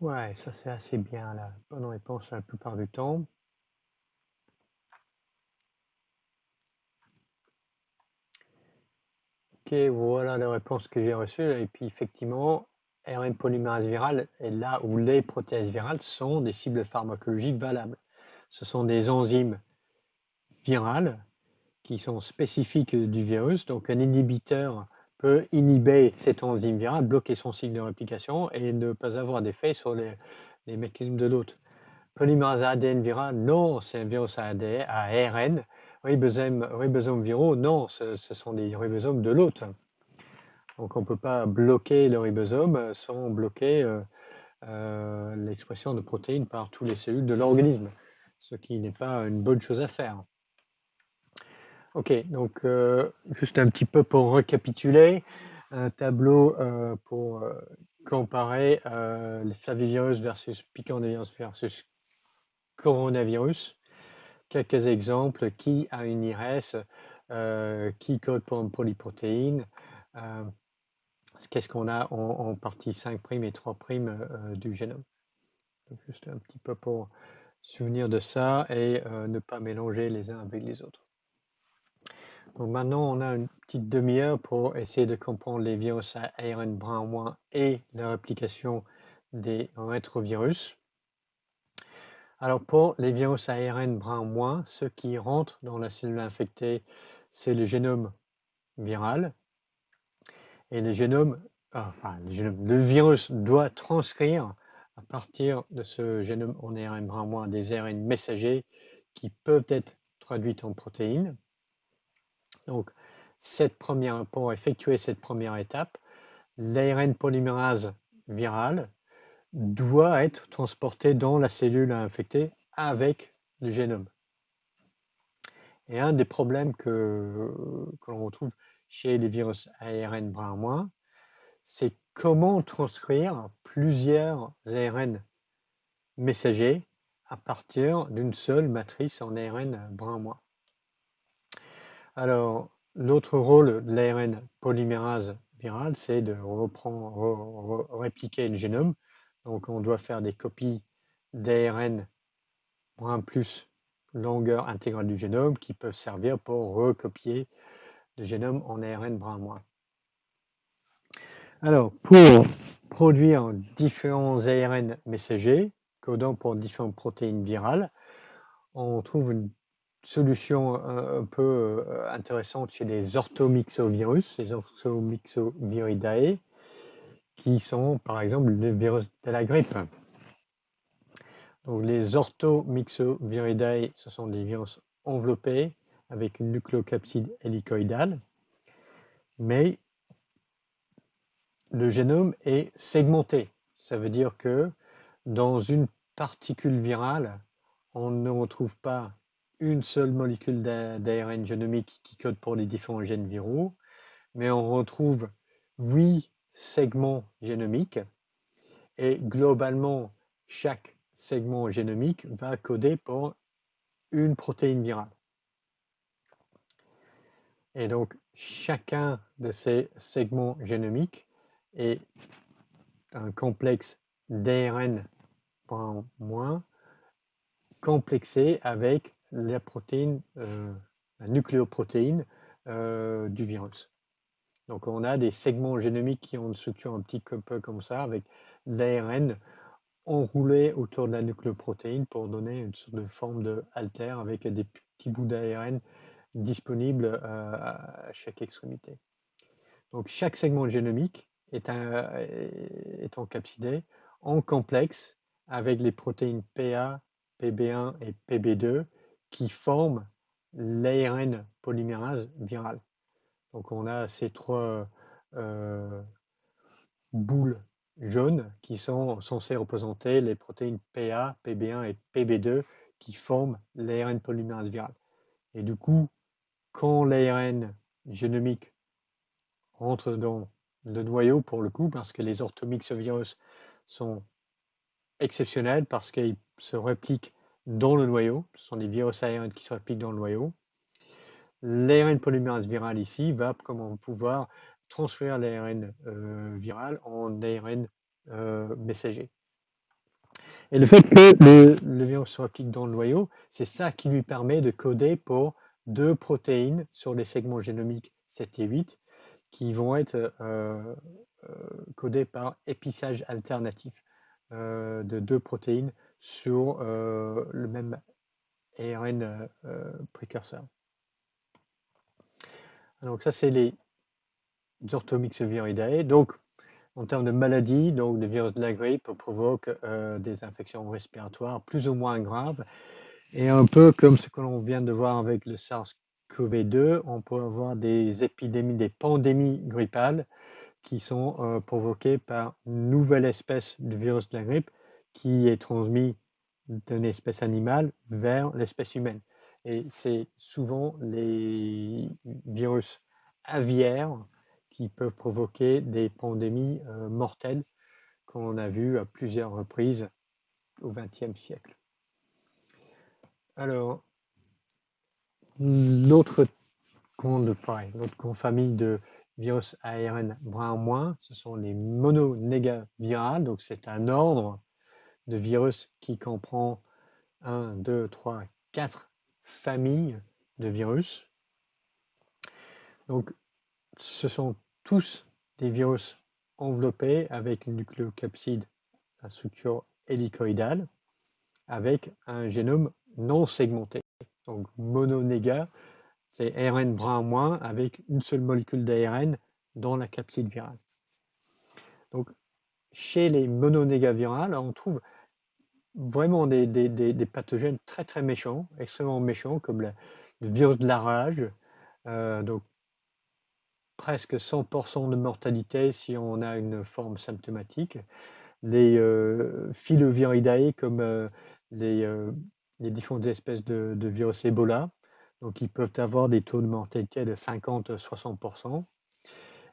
Ouais, ça c'est assez bien la bonne réponse la plupart du temps. Ok, voilà la réponse que j'ai reçue. Et puis effectivement, ARN polymérase virale est là où les protéases virales sont des cibles pharmacologiques valables. Ce sont des enzymes virales qui sont spécifiques du virus. Donc un inhibiteur peut inhiber cette enzyme virale, bloquer son cycle de réplication et ne pas avoir d'effet sur les mécanismes de l'hôte. Polymérase ADN viral, non, c'est un virus à ARN. Ribosomes viraux, non, ce sont des ribosomes de l'hôte. Donc on ne peut pas bloquer le ribosome sans bloquer l'expression de protéines par toutes les cellules de l'organisme, ce qui n'est pas une bonne chose à faire. Ok, donc juste un petit peu pour récapituler, un tableau pour comparer les flavivirus versus picornavirus versus coronavirus. Quelques exemples, qui a une IRS, qui code pour une polyprotéine, qu'est-ce qu'on a en partie 5' et 3' du génome. Donc juste un petit peu pour souvenir de ça et ne pas mélanger les uns avec les autres. Donc maintenant, on a une petite demi-heure pour essayer de comprendre les virus à ARN brin-moins et la réplication des rétrovirus. Alors pour les virus à ARN brin-moins, ce qui rentre dans la cellule infectée, c'est le génome viral. Et le virus doit transcrire à partir de ce génome en ARN brin-moins des ARN messagers qui peuvent être traduits en protéines. Donc, pour effectuer cette première étape, l'ARN polymérase virale doit être transporté dans la cellule infectée avec le génome. Et un des problèmes que l'on retrouve chez les virus ARN brin-moins, c'est comment transcrire plusieurs ARN messagers à partir d'une seule matrice en ARN brin-moins. Alors, l'autre rôle de l'ARN polymérase virale, c'est de répliquer le génome. Donc, on doit faire des copies d'ARN brin plus longueur intégrale du génome qui peuvent servir pour recopier le génome en ARN brin-moins. Alors, pour produire différents ARN messagers codant pour différentes protéines virales, on trouve une solution un peu intéressante chez les orthomyxovirus, les orthomyxoviridae, qui sont par exemple les virus de la grippe. Donc, les orthomyxoviridae, ce sont des virus enveloppés avec une nucléocapside hélicoïdale, mais le génome est segmenté. Ça veut dire que dans une particule virale, on ne retrouve pas une seule molécule d'ARN génomique qui code pour les différents gènes viraux, mais on retrouve 8 segments génomiques et globalement, chaque segment génomique va coder pour une protéine virale. Et donc, chacun de ces segments génomiques est un complexe d'ARN moins complexé avec la protéine, la nucléoprotéine du virus. Donc, on a des segments génomiques qui ont une structure un petit peu comme ça, avec l'ARN enroulé autour de la nucléoprotéine pour donner une sorte de forme de haltère avec des petits bouts d'ARN disponibles à chaque extrémité. Donc, chaque segment génomique est encapsidé en complexe avec les protéines PA, PB1 et PB2 qui forment l'ARN polymérase virale. Donc, on a ces trois boules jaunes qui sont censées représenter les protéines PA, PB1 et PB2 qui forment l'ARN polymérase virale. Et du coup, quand l'ARN génomique rentre dans le noyau pour le coup, parce que les orthomyxovirus sont exceptionnels parce qu'ils se répliquent dans le noyau. Ce sont des virus ARN qui se répliquent dans le noyau. L'ARN polymérase viral ici va pouvoir transférer l'ARN viral en ARN messager. Et le fait que le virus se réplique dans le noyau, c'est ça qui lui permet de coder pour deux protéines sur les segments génomiques 7 et 8 qui vont être codées par épissage alternatif de deux protéines sur le même ARN précurseur. Donc ça, c'est les orthomyxoviridae. Donc, en termes de maladies, donc le virus de la grippe provoque des infections respiratoires plus ou moins graves. Et un peu comme ce que l'on vient de voir avec le SARS-CoV-2, on peut avoir des épidémies, des pandémies grippales qui sont provoquées par une nouvelle espèce de virus de la grippe qui est transmis d'une espèce animale vers l'espèce humaine. Et c'est souvent les virus aviaires qui peuvent provoquer des pandémies mortelles qu'on a vues à plusieurs reprises au XXe siècle. Alors, l'autre grande famille de virus ARN brin-moins, ce sont les mononégavirales. Donc, c'est un ordre de virus qui comprend 1, 2, 3, 4 familles de virus. Donc, ce sont tous des virus enveloppés avec une nucléocapside à structure hélicoïdale avec un génome non segmenté. Donc, mononéga, c'est ARN brin-moins avec une seule molécule d'ARN dans la capside virale. Donc, chez les mononégavirales, on trouve vraiment des pathogènes très très méchants, extrêmement méchants, comme le virus de la rage, donc presque 100% de mortalité si on a une forme symptomatique. Les filoviridae comme les différentes espèces de virus Ebola, donc ils peuvent avoir des taux de mortalité de 50-60%.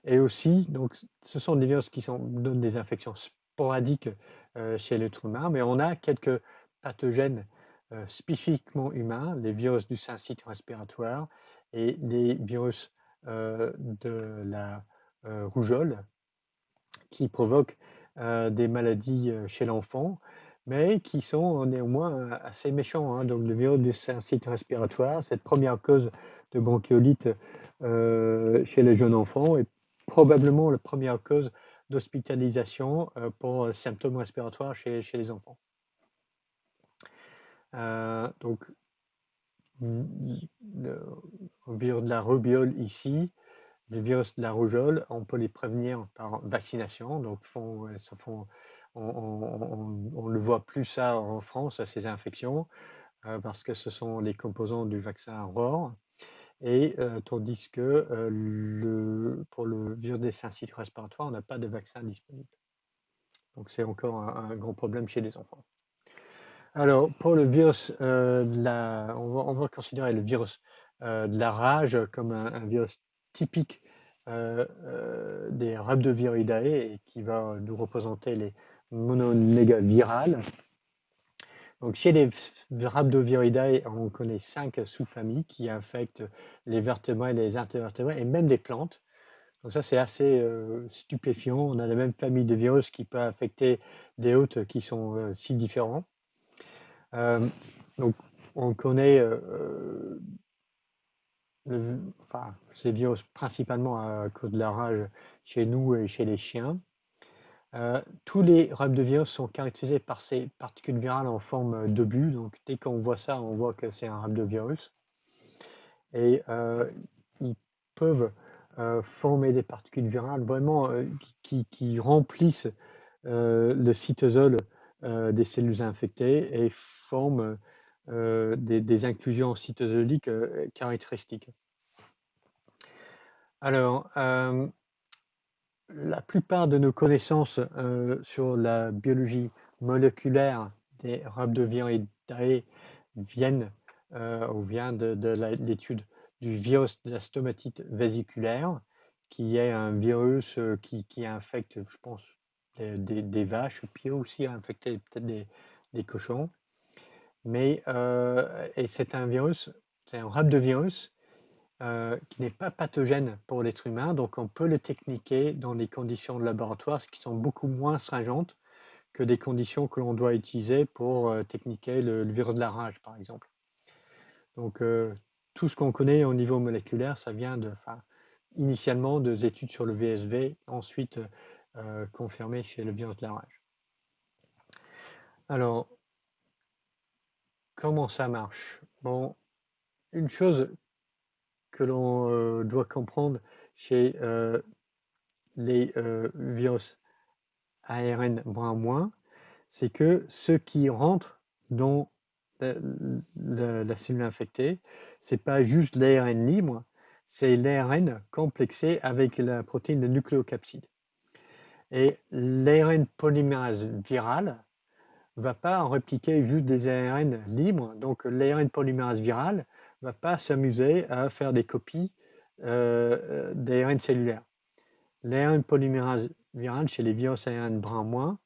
Et aussi, donc, ce sont des virus qui donnent des infections sporadiques chez l'être humain, mais on a quelques pathogènes spécifiquement humains, les virus du syncyte respiratoire et les virus de la rougeole qui provoquent des maladies chez l'enfant, mais qui sont néanmoins assez méchants. Hein. Donc, le virus du syncyte respiratoire, cette première cause de bronchiolite chez les jeunes enfants, est probablement la première cause d'hospitalisation pour symptômes respiratoires chez les enfants. Donc, le virus de la rubéole ici, les virus de la rougeole, on peut les prévenir par vaccination. Donc, on ne voit plus ça en France, ces infections, parce que ce sont les composants du vaccin ROR. Et tandis que pour le virus des syncyties respiratoires, on n'a pas de vaccin disponible. Donc, c'est encore un grand problème chez les enfants. Alors, pour le virus on va considérer le virus de la rage comme un virus typique des Rhabdoviridae et qui va nous représenter les mononégas virales. Donc, chez les Rhabdoviridae, on connaît 5 sous-familles qui infectent les vertébrés, les invertébrés et même les plantes. Donc ça, c'est assez stupéfiant. On a la même famille de virus qui peut affecter des hôtes qui sont si différents. Donc, on connaît ces virus principalement à cause de la rage chez nous et chez les chiens. Tous les rhabdovirus sont caractérisés par ces particules virales en forme d'obus. Donc, dès qu'on voit ça, on voit que c'est un rhabdovirus. Et ils peuvent former des particules virales vraiment qui remplissent le cytosol des cellules infectées et forment des inclusions cytosoliques caractéristiques. Alors, la plupart de nos connaissances sur la biologie moléculaire des Rhabdoviridae viennent ou vient de l'étude du virus de la stomatite vésiculaire, qui est un virus qui infecte, je pense, des vaches, puis aussi infecter peut-être des cochons. Mais et c'est un virus, c'est un rhabdovirus qui n'est pas pathogène pour l'être humain, donc on peut le techniquer dans des conditions de laboratoire qui sont beaucoup moins stringentes que des conditions que l'on doit utiliser pour techniquer le virus de la rage, par exemple. Donc tout ce qu'on connaît au niveau moléculaire, ça vient initialement des études sur le VSV, ensuite confirmé chez le virus de la rage. Alors, comment ça marche? Bon, une chose que l'on doit comprendre chez les virus ARN brun-moins, c'est que ce qui rentre dans la cellule infectée, c'est pas juste l'ARN libre, c'est l'ARN complexé avec la protéine de nucléocapside. Et l'ARN polymérase virale va pas répliquer juste des ARN libres, donc l'ARN polymérase virale va pas s'amuser à faire des copies d'ARN cellulaire. L'ARN polymérase virale chez les virus ARN brun-moins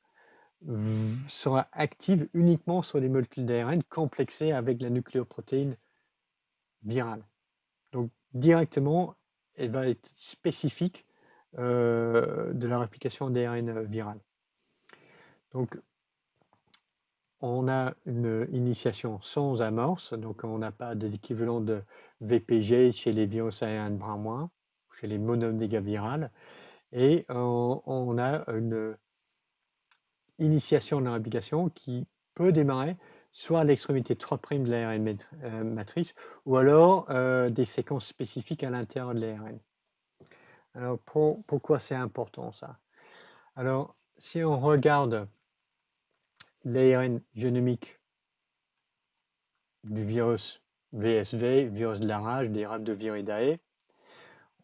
sera active uniquement sur les molécules d'ARN complexées avec la nucléoprotéine virale. Donc directement, elle va être spécifique de la réplication d'ARN viral. Donc on a une initiation sans amorce, donc on n'a pas de l'équivalent de VPG chez les virus ARN brun-moins, chez les mononégas virales, et on a une initiation de la réplication qui peut démarrer soit à l'extrémité 3' de l'ARN matrice, ou alors des séquences spécifiques à l'intérieur de l'ARN. Alors pourquoi c'est important ça? Alors si on regarde l'ARN génomique du virus VSV, virus de la rage, des Rhabdoviridae,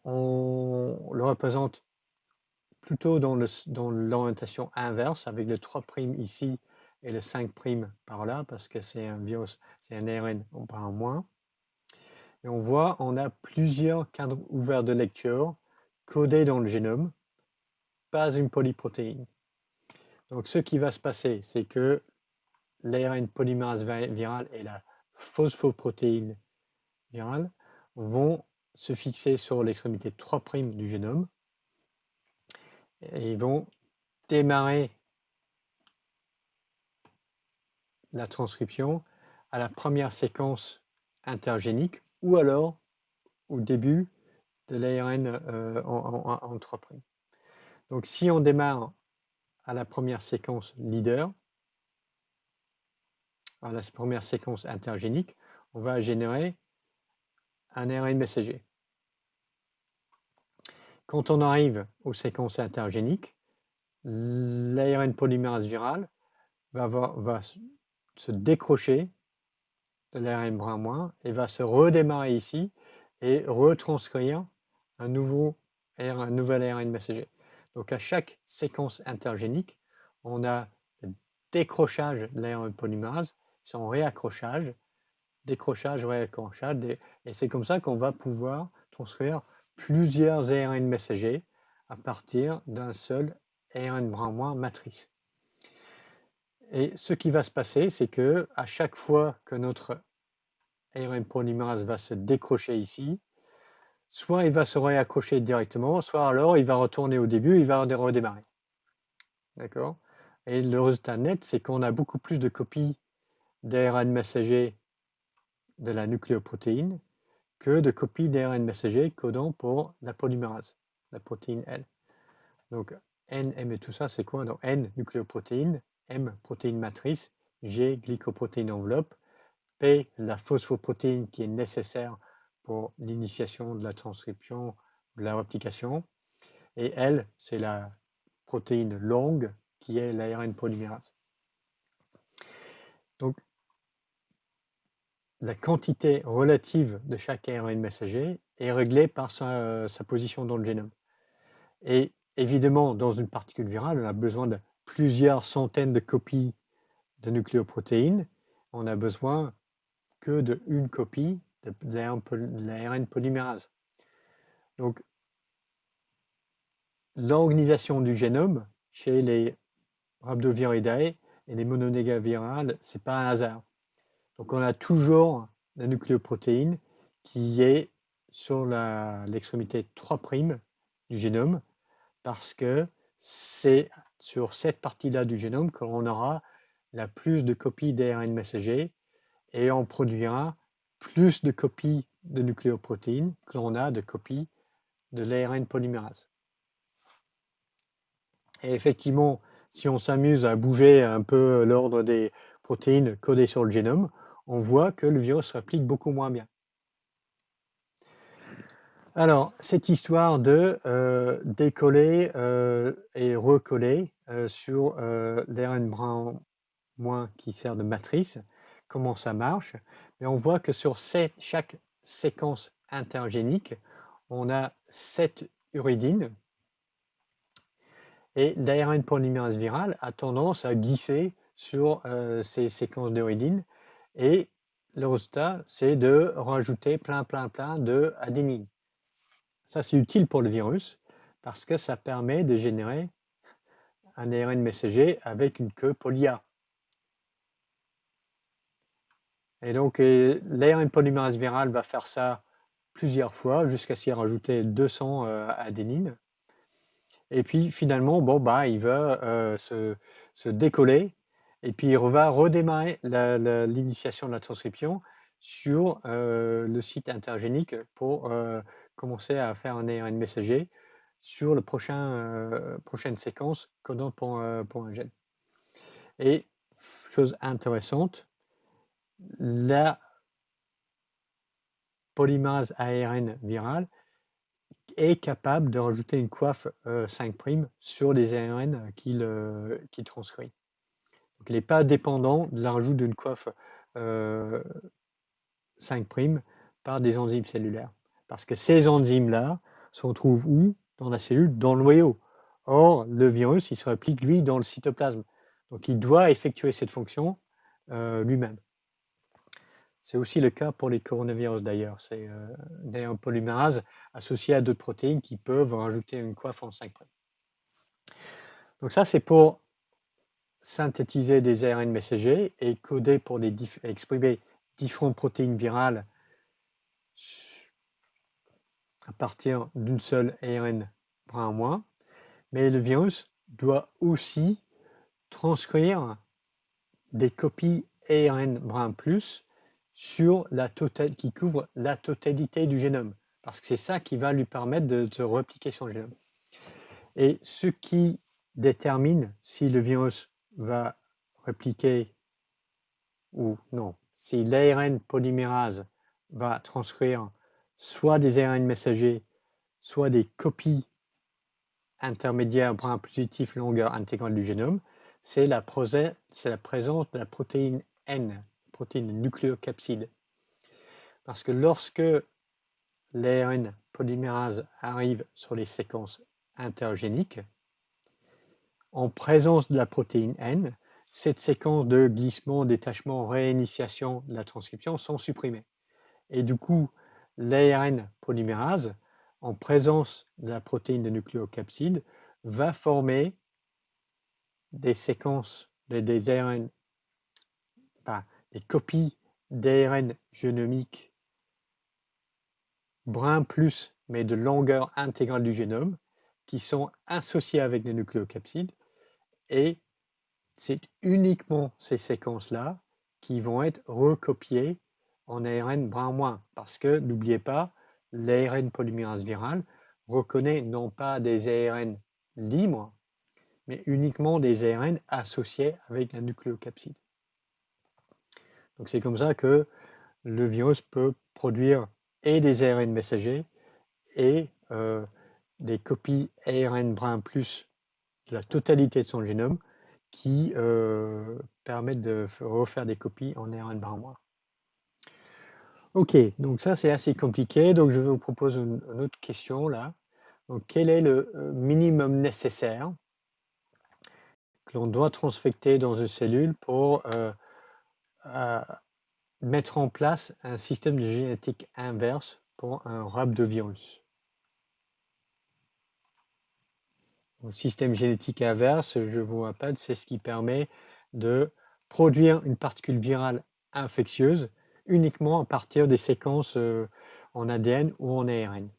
on le représente plutôt dans l'orientation inverse, avec le 3' ici et le 5' par là, parce que c'est un virus, c'est un ARN en moins. Et on voit, on a plusieurs cadres ouverts de lecture codés dans le génome, pas une polyprotéine. Donc ce qui va se passer, c'est que l'ARN polymérase virale et la phosphoprotéine virale vont se fixer sur l'extrémité 3' du génome et ils vont démarrer la transcription à la première séquence intergénique ou alors au début de l'ARN en 3'. Donc si on démarre à la première séquence leader, à la première séquence intergénique, on va générer un ARN messager. Quand on arrive aux séquences intergéniques, l'ARN polymérase virale va se décrocher de l'ARN brun- et va se redémarrer ici et retranscrire un nouvel ARN messager. Donc à chaque séquence intergénique, on a le décrochage de l'ARN polymérase, son réaccrochage, décrochage, réaccrochage, et c'est comme ça qu'on va pouvoir transcrire plusieurs ARN messagers à partir d'un seul ARN brin matrice. Et ce qui va se passer, c'est que à chaque fois que notre ARN polymérase va se décrocher ici, soit il va se réaccrocher directement, soit alors il va retourner au début, il va redémarrer. D'accord? Et le résultat net, c'est qu'on a beaucoup plus de copies d'ARN messager de la nucléoprotéine que de copies d'ARN messager codant pour la polymérase, la protéine L. Donc N, M et tout ça, c'est quoi? Donc N, nucléoprotéine, M, protéine matrice, G, glycoprotéine enveloppe, P, la phosphoprotéine qui est nécessaire pour l'initiation de la transcription, de la réplication, et L, c'est la protéine longue qui est l'ARN polymérase. Donc, la quantité relative de chaque ARN messager est réglée par sa position dans le génome. Et évidemment, dans une particule virale, on a besoin de plusieurs centaines de copies de nucléoprotéines. On a besoin que d'une copie de l'ARN polymérase. Donc, l'organisation du génome chez les Rhabdoviridae et les mononégas virales, ce n'est pas un hasard. Donc, on a toujours la nucléoprotéine qui est sur l'extrémité 3' du génome parce que c'est sur cette partie-là du génome qu'on aura la plus de copies d'ARN messager et on produira plus de copies de nucléoprotéines que l'on a de copies de l'ARN polymérase. Et effectivement, si on s'amuse à bouger un peu l'ordre des protéines codées sur le génome, on voit que le virus réplique beaucoup moins bien. Alors, cette histoire de décoller et recoller sur l'ARN brin- qui sert de matrice, comment ça marche. Et on voit que sur chaque séquence intergénique, on a 7 uridines. Et l'ARN polymérase virale a tendance à glisser sur ces séquences d'uridines. Et le résultat, c'est de rajouter plein de adénine. Ça, c'est utile pour le virus parce que ça permet de générer un ARN messager avec une queue poly-A. Et donc, l'ARN polymérase virale va faire ça plusieurs fois jusqu'à s'y rajouter 200 adénines. Et puis, finalement, bon, bah, il va se décoller et puis il va redémarrer l'initiation de la transcription sur le site intergénique pour commencer à faire un ARN messager sur le prochaine séquence codant pour un gène. Et chose intéressante, la polymérase ARN virale est capable de rajouter une coiffe 5' sur les ARN qu'il transcrit. Donc, il n'est pas dépendant de l'ajout d'une coiffe 5' par des enzymes cellulaires. Parce que ces enzymes-là se retrouvent où? Dans la cellule, dans le noyau. Or, le virus, il se réplique, lui, dans le cytoplasme. Donc, il doit effectuer cette fonction lui-même. C'est aussi le cas pour les coronavirus d'ailleurs. C'est un polymérase associé à d'autres protéines qui peuvent rajouter une coiffe en 5'. Donc ça, c'est pour synthétiser des ARN messagers et coder pour exprimer différentes protéines virales à partir d'une seule ARN brin moins. Mais le virus doit aussi transcrire des copies ARN brin plus qui couvre la totalité du génome. Parce que c'est ça qui va lui permettre de se repliquer son génome. Et ce qui détermine si le virus va répliquer ou non, si l'ARN polymérase va transcrire soit des ARN messagers, soit des copies intermédiaires brin positif longueur intégrale du génome, c'est la présence de la protéine N, protéine nucléocapside. Parce que lorsque l'ARN polymérase arrive sur les séquences intergéniques, en présence de la protéine N, cette séquence de glissement, détachement, réinitiation de la transcription sont supprimées. Et du coup, l'ARN polymérase en présence de la protéine de nucléocapside, va former des séquences, des ARN, des copies d'ARN génomiques brun plus, mais de longueur intégrale du génome, qui sont associées avec les nucléocapsides. Et c'est uniquement ces séquences-là qui vont être recopiées en ARN brun moins. Parce que, n'oubliez pas, l'ARN polymérase virale reconnaît non pas des ARN libres, mais uniquement des ARN associés avec la nucléocapside. Donc c'est comme ça que le virus peut produire et des ARN messagers et des copies ARN brun plus de la totalité de son génome qui permettent de refaire des copies en ARN brun moins. Ok, donc ça c'est assez compliqué, donc je vous propose une autre question là. Donc, quel est le minimum nécessaire que l'on doit transfecter dans une cellule pour mettre en place un système de génétique inverse pour un rhabdovirus? Le système génétique inverse, je vous rappelle, c'est ce qui permet de produire une particule virale infectieuse uniquement à partir des séquences en ADN ou en ARN.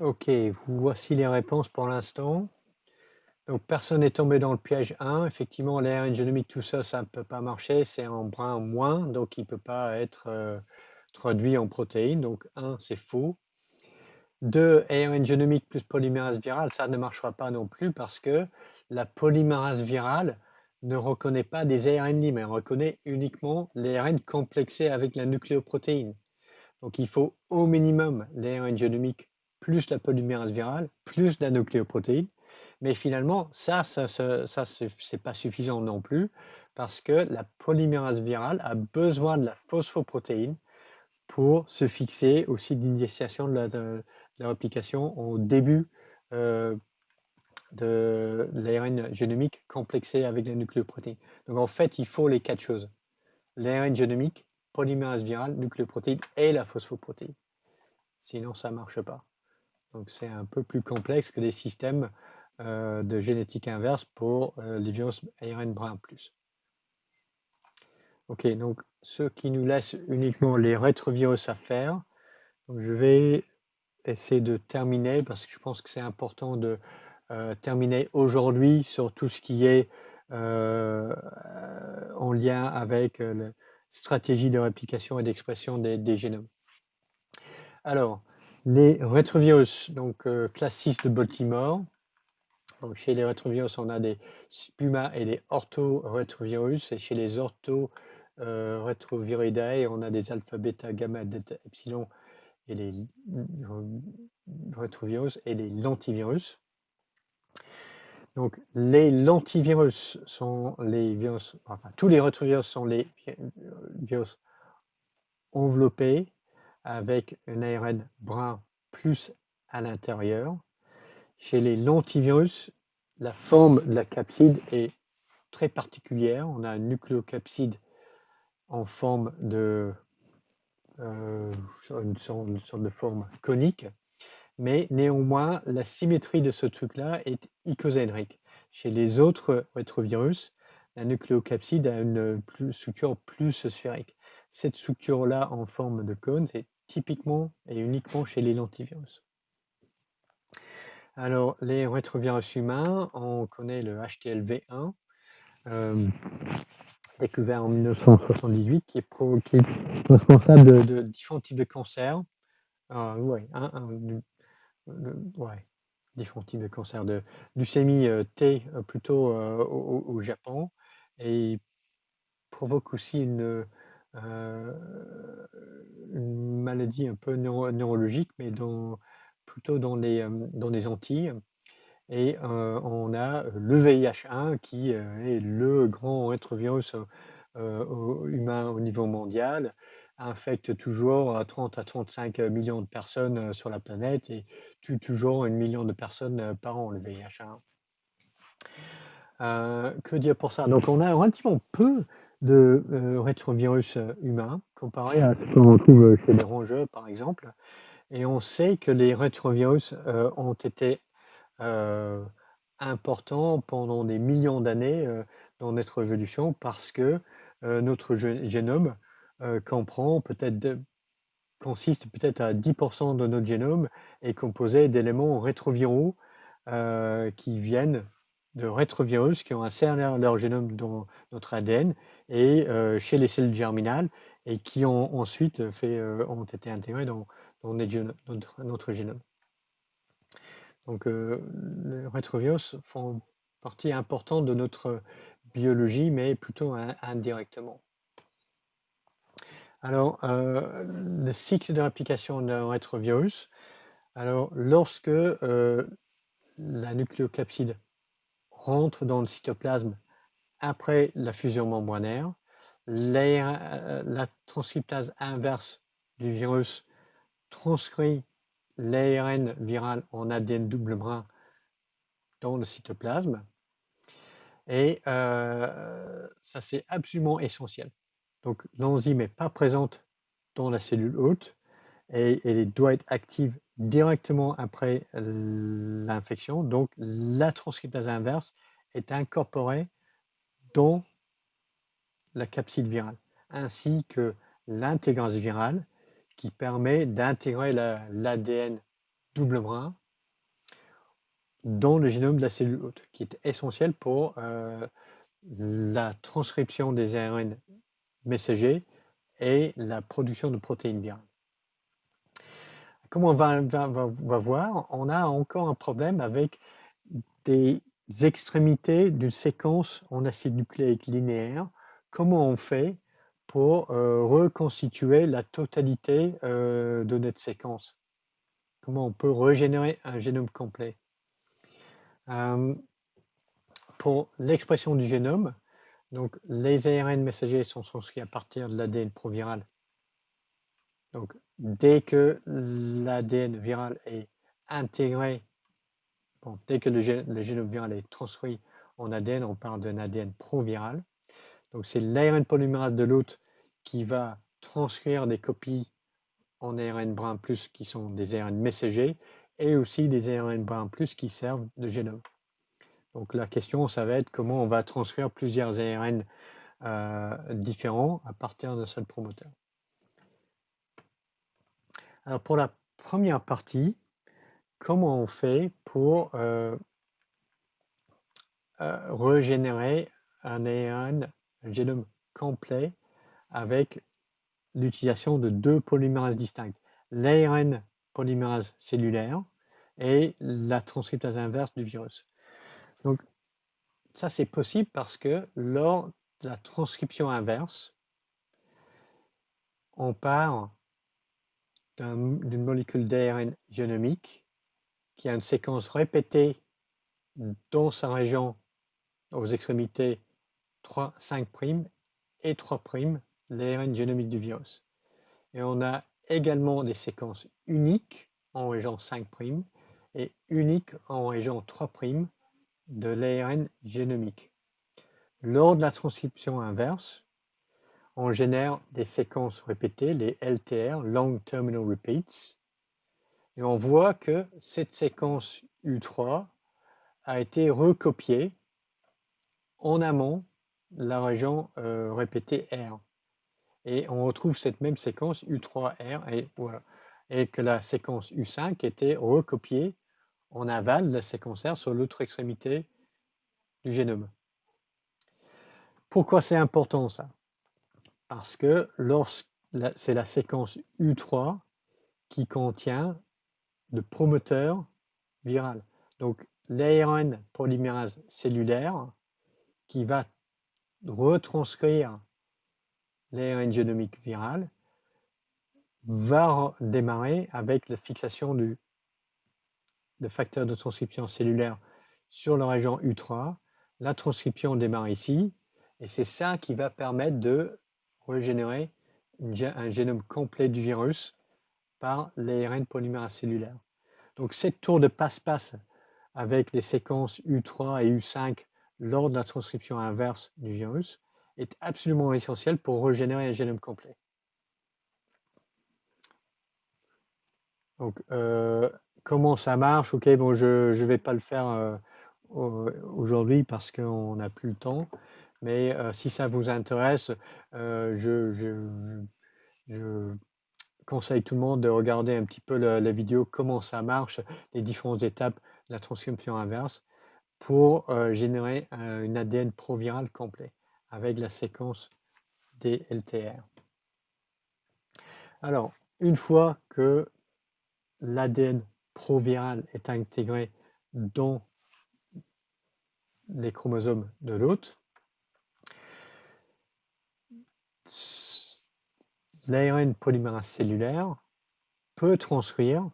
Ok, voici les réponses pour l'instant. Donc, personne n'est tombé dans le piège 1. Effectivement, l'ARN génomique, tout ça, ça ne peut pas marcher. C'est en brun moins, donc il ne peut pas être traduit en protéines. Donc, 1, c'est faux. 2, ARN génomique plus polymérase virale, ça ne marchera pas non plus parce que la polymérase virale ne reconnaît pas des ARN libres, elle reconnaît uniquement l'ARN complexé avec la nucléoprotéine. Donc il faut au minimum l'ARN génomique plus la polymérase virale, plus la nucléoprotéine. Mais finalement, ça c'est pas suffisant non plus parce que la polymérase virale a besoin de la phosphoprotéine pour se fixer au site d'initiation de la réplication au début de l'ARN génomique complexé avec la nucléoprotéine. Donc en fait, il faut les 4 choses. L'ARN génomique, polymérase virale, nucléoprotéine et la phosphoprotéine. Sinon, ça ne marche pas. Donc c'est un peu plus complexe que les systèmes de génétique inverse pour les virus ARN brun plus. Ok, donc ce qui nous laisse uniquement les rétrovirus à faire. Donc, je vais essayer de terminer parce que je pense que c'est important de terminer aujourd'hui sur tout ce qui est en lien avec la stratégie de réplication et d'expression des génomes. Alors, les rétrovirus, donc classe 6 de Baltimore. Donc, chez les rétrovirus, on a des spuma et des orthorétrovirus. Et chez les orthorétroviridae, on a des alpha, bêta, gamma, delta, epsilon et les rétrovirus et les lentivirus. Donc, les lentivirus sont les virus, enfin, tous les rétrovirus sont les virus enveloppés avec un ARN brun plus à l'intérieur. Chez les lentivirus, la forme de la capside est très particulière. On a un nucléocapside en forme de une sorte de forme conique, mais néanmoins, la symétrie de ce truc-là est icosaédrique. Chez les autres rétrovirus, la nucléocapside a une structure plus sphérique. Cette structure-là en forme de cône, c'est typiquement et uniquement chez les lentivirus. Alors, les rétrovirus humains, on connaît le HTLV1, découvert en 1978, qui est responsable de différents types de cancers. Ouais, différents types de cancers, de leucémie T plutôt au Japon, et provoque aussi une maladie un peu neurologique, mais plutôt dans les Antilles. Et on a le VIH1 qui est le grand rétrovirus humain au niveau mondial, infecte toujours 30 à 35 millions de personnes sur la planète et tue toujours 1 million de personnes par an, le VIH1. Que dire pour ça? Donc on a relativement peu de rétrovirus humains comparé à ce qu'on trouve chez les rongeurs, par exemple. Et on sait que les rétrovirus ont été importants pendant des millions d'années dans notre évolution parce que notre génome consiste peut-être à 10% de notre génome est composé d'éléments rétroviraux qui viennent de rétrovirus qui ont inséré leur génome dans notre ADN et chez les cellules germinales et qui ont ensuite ont été intégrés dans notre génome. Donc, les rétrovirus font partie importante de notre biologie, mais plutôt indirectement. Alors, le cycle de réplication d'un rétrovirus. Alors, lorsque la nucléocapside rentre dans le cytoplasme après la fusion membranaire, la transcriptase inverse du virus transcrit l'ARN viral en ADN double brin dans le cytoplasme. Et ça, c'est absolument essentiel. Donc, l'enzyme n'est pas présente dans la cellule hôte et elle doit être active directement après l'infection. Donc, la transcriptase inverse est incorporée dans la capside virale, ainsi que l'intégrase virale qui permet d'intégrer l'ADN double brin dans le génome de la cellule hôte, qui est essentiel pour la transcription des ARN messagers et la production de protéines virales. Comme on va voir, on a encore un problème avec des extrémités d'une séquence en acide nucléique linéaire. Comment on fait pour reconstituer la totalité de notre séquence? Comment on peut régénérer un génome complet? Pour l'expression du génome, donc les ARN messagers sont transcrits à partir de l'ADN proviral. Donc, dès que l'ADN viral est intégré, dès que le génome viral est transcrit en ADN, on parle d'un ADN proviral. Donc, c'est l'ARN polymérase de l'hôte qui va transcrire des copies en ARN brin plus qui sont des ARN messagers et aussi des ARN brin plus qui servent de génome. Donc, la question, ça va être comment on va transcrire plusieurs ARN différents à partir d'un seul promoteur. Alors, pour la première partie, comment on fait pour régénérer un ARN, un génome complet avec l'utilisation de deux polymérases distinctes, l'ARN polymérase cellulaire et la transcriptase inverse du virus. Donc, ça, c'est possible parce que lors de la transcription inverse, on part d'une molécule d'ARN génomique qui a une séquence répétée dans sa région aux extrémités 3, 5' et 3', l'ARN génomique du virus. Et on a également des séquences uniques en région 5' et uniques en région 3' de l'ARN génomique. lors de la transcription inverse, on génère des séquences répétées, les LTR, Long Terminal Repeats, et on voit que cette séquence U3 a été recopiée en amont de la région répétée R. Et on retrouve cette même séquence U3R, et, voilà, et que la séquence U5 était recopiée en aval de la séquence R sur l'autre extrémité du génome. Pourquoi c'est important ça? Parce que c'est la séquence U3 qui contient le promoteur viral. Donc l'ARN polymérase cellulaire qui va retranscrire l'ARN génomique viral va démarrer avec la fixation du facteur de transcription cellulaire sur la région U3. La transcription démarre ici, et c'est ça qui va permettre de régénérer un génome complet du virus par l'ARN polymérase cellulaire. Donc cette tour de passe-passe avec les séquences U3 et U5 lors de la transcription inverse du virus est absolument essentielle pour régénérer un génome complet. Donc, comment ça marche? Ok, bon, je ne vais pas le faire aujourd'hui parce qu'on n'a plus le temps, mais si ça vous intéresse, je conseille tout le monde de regarder un petit peu la vidéo, comment ça marche, les différentes étapes de la transcription inverse pour générer une ADN proviral complet avec la séquence des LTR. Alors, une fois que l'ADN proviral est intégré dans les chromosomes de l'hôte, l'ARN polymérase cellulaire peut transcrire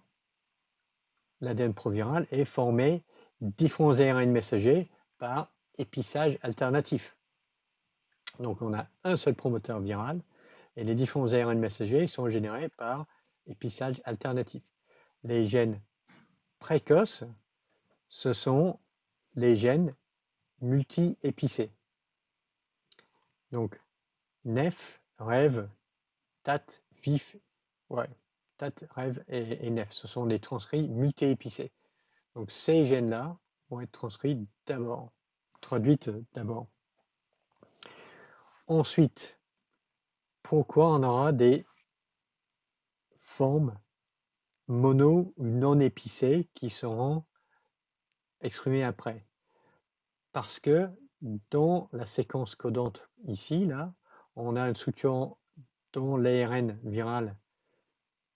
l'ADN proviral et former différents ARN messagers par épissage alternatif. Donc on a un seul promoteur viral et les différents ARN messagers sont générés par épissage alternatif. Les gènes précoces, ce sont les gènes multi-épicés. Donc NEF, REV, TAT, VIF, TAT, REV et NEF, ce sont des transcrits multi-épicés. Donc ces gènes-là vont être transcrits d'abord, traduites d'abord. Ensuite, pourquoi on aura des formes mono ou non épicées qui seront exprimées après? Parce que dans la séquence codante ici, là, on a une structure dans l'ARN viral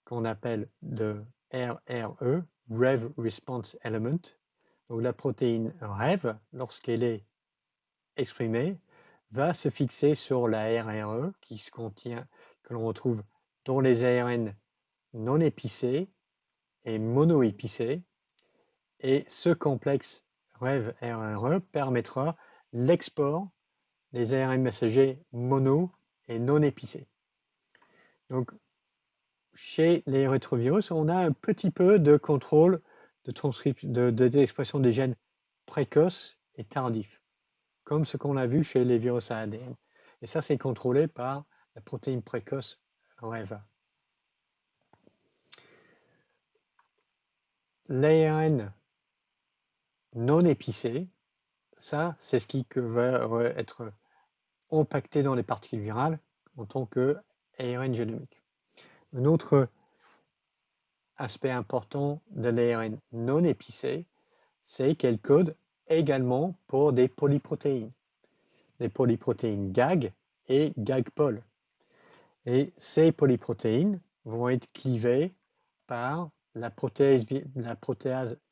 qu'on appelle le RRE, Rev Response Element. Donc la protéine REV, lorsqu'elle est exprimée, va se fixer sur la RRE qui se contient, que l'on retrouve dans les ARN non épicés et monoépicés. Et ce complexe REV-RRE permettra l'export des ARN messagers mono et non épicés. Donc, chez les rétrovirus, on a un petit peu de contrôle d'expression des gènes précoces et tardifs, comme ce qu'on a vu chez les virus à ADN. Et ça, c'est contrôlé par la protéine précoce REV. L'ARN non épicé, ça, c'est ce qui va être empaqueté dans les particules virales en tant qu'ARN génomique. Un autre aspect important de l'ARN non épicé, c'est qu'elle code également pour des polyprotéines GAG et GAG-POL. Et ces polyprotéines vont être clivées par la protéase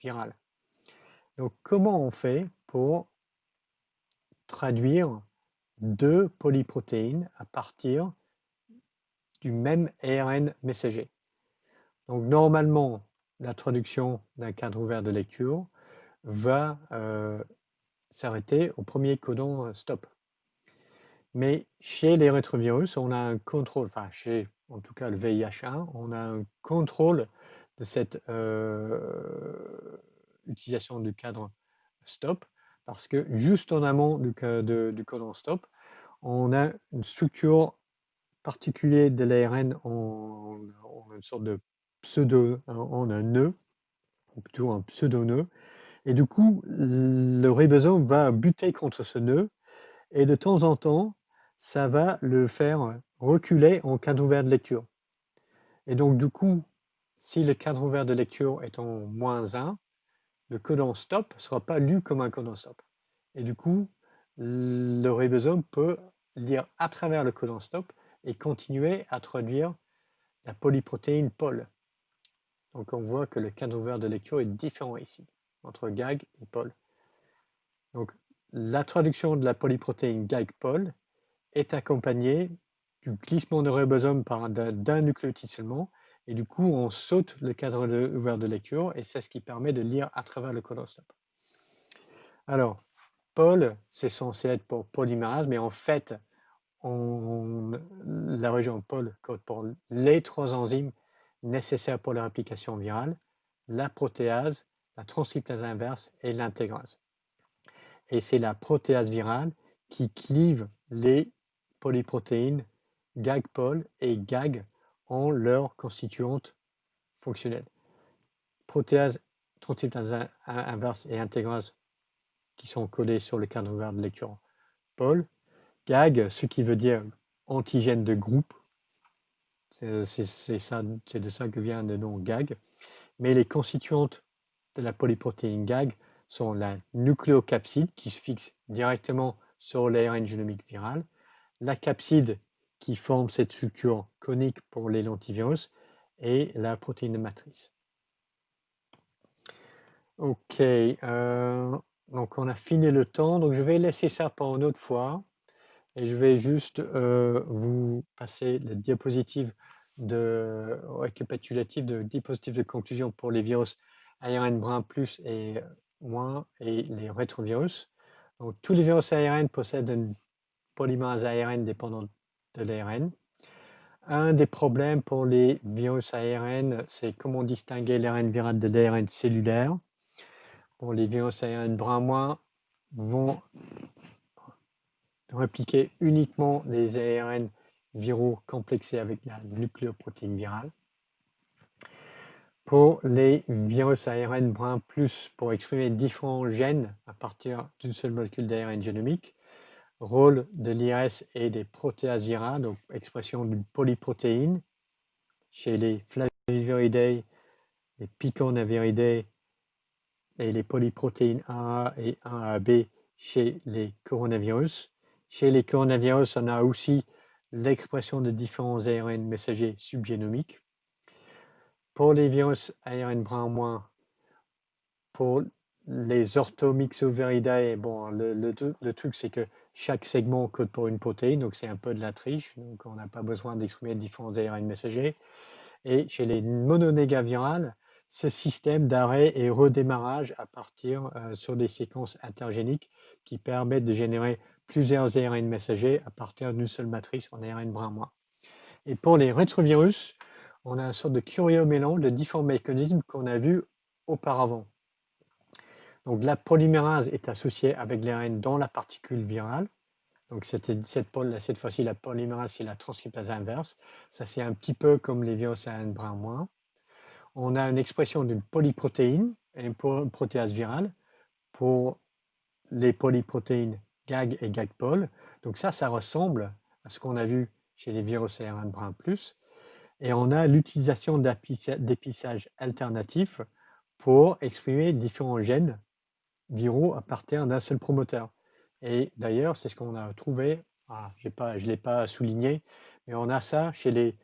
virale. Donc, comment on fait pour traduire deux polyprotéines à partir du même ARN messager? Donc, normalement, la traduction d'un cadre ouvert de lecture va s'arrêter au premier codon stop. Mais chez les rétrovirus, on a un contrôle, enfin chez en tout cas le VIH1, on a un contrôle de cette utilisation du cadre stop parce que juste en amont du codon stop, on a une structure particulière de l'ARN en une sorte de pseudo, en un nœud, ou plutôt un pseudo-nœud. Et du coup, le ribosome va buter contre ce nœud et de temps en temps, ça va le faire reculer en cadre ouvert de lecture. Et donc, du coup, si le cadre ouvert de lecture est en -1, le codon stop ne sera pas lu comme un codon stop. Et du coup, le ribosome peut lire à travers le codon stop et continuer à traduire la polyprotéine Pol. Donc on voit que le cadre ouvert de lecture est différent ici, entre GAG et Pol. Donc la traduction de la polyprotéine GAG-Pol est accompagnée du glissement de ribosome d'un nucléotide seulement, et du coup on saute le cadre ouvert de lecture, et c'est ce qui permet de lire à travers le codon stop. Alors, Pol, c'est censé être pour polymérase, mais en fait, la région Pol code pour les 3 enzymes nécessaires pour la réplication virale, la protéase, la transcriptase inverse et l'intégrase. Et c'est la protéase virale qui clive les polyprotéines GAG-Pol et GAG en leurs constituantes fonctionnelles. Protéase, transcriptase inverse et intégrase qui sont codées sur le cadre ouvert de lecture Pol. GAG, ce qui veut dire antigène de groupe. C'est de ça que vient le nom GAG. Mais les constituantes de la polyprotéine GAG sont la nucléocapside qui se fixe directement sur l'ARN génomique viral, la capside qui forme cette structure conique pour les lentivirus et la protéine matrice. Ok, donc on a fini le temps, donc je vais laisser ça pour une autre fois. Et je vais juste vous passer la diapositive récapitulative de diapositive de conclusion pour les virus ARN brun plus et moins et les rétrovirus. Donc, tous les virus ARN possèdent une polymérase ARN dépendante de l'ARN. Un des problèmes pour les virus ARN, c'est comment distinguer l'ARN viral de l'ARN cellulaire. Pour les virus ARN brun moins vont répliquer uniquement les ARN viraux complexés avec la nucléoprotéine virale. Pour les virus ARN brun plus, pour exprimer différents gènes à partir d'une seule molécule d'ARN génomique, rôle de l'IRS et des protéases virales, donc expression d'une polyprotéine chez les Flaviviridae, les Picornaviridae et les polyprotéines AA et AAB chez les coronavirus. Chez les coronavirus, on a aussi l'expression de différents ARN messagers subgénomiques. Pour les virus ARN brun moins, pour les orthomyxoviridae, bon, le truc c'est que chaque segment code pour une protéine, donc c'est un peu de la triche, donc on n'a pas besoin d'exprimer différents ARN messagers. Et chez les mononégavirales, ce système d'arrêt et redémarrage à partir sur des séquences intergéniques qui permettent de générer plusieurs ARN messagers à partir d'une seule matrice en ARN brun moins. Et pour les rétrovirus, on a une sorte de curieux mélange de différents mécanismes qu'on a vus auparavant. Donc la polymérase est associée avec l'ARN dans la particule virale. Donc cette fois-ci, la polymérase, c'est la transcriptase inverse. Ça, c'est un petit peu comme les virus ARN brun moins. On a une expression d'une polyprotéine et une protéase virale pour les polyprotéines GAG et GAG-Pol. Donc ça ressemble à ce qu'on a vu chez les virus ARN brun plus. Et on a l'utilisation d'épissage alternatif pour exprimer différents gènes viraux à partir d'un seul promoteur. Et d'ailleurs, c'est ce qu'on a trouvé, je ne l'ai pas souligné, mais on a ça chez les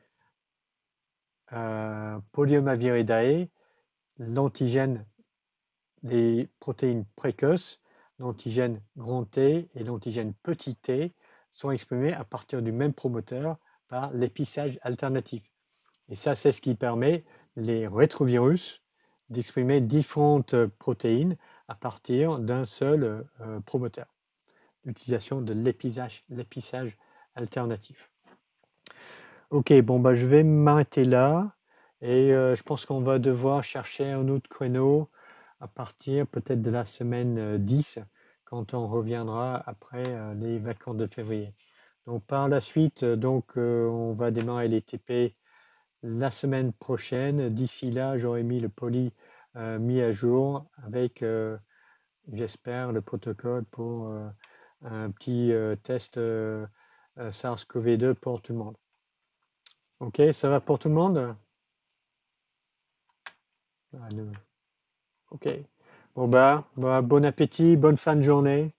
Polyomaviridae, l'antigène des protéines précoces, l'antigène grand T et l'antigène petit t sont exprimés à partir du même promoteur par l'épissage alternatif. Et ça, c'est ce qui permet les rétrovirus d'exprimer différentes protéines à partir d'un seul promoteur. L'utilisation de l'épissage alternatif. Ok, bon, bah, je vais m'arrêter là et je pense qu'on va devoir chercher un autre créneau à partir peut-être de la semaine 10 quand on reviendra après les vacances de février. Donc par la suite, on va démarrer les TP la semaine prochaine. D'ici là, j'aurai mis le poly mis à jour avec, j'espère, le protocole pour un petit test SARS-CoV-2 pour tout le monde. Ok, ça va pour tout le monde? Ok. Bon bon appétit, bonne fin de journée.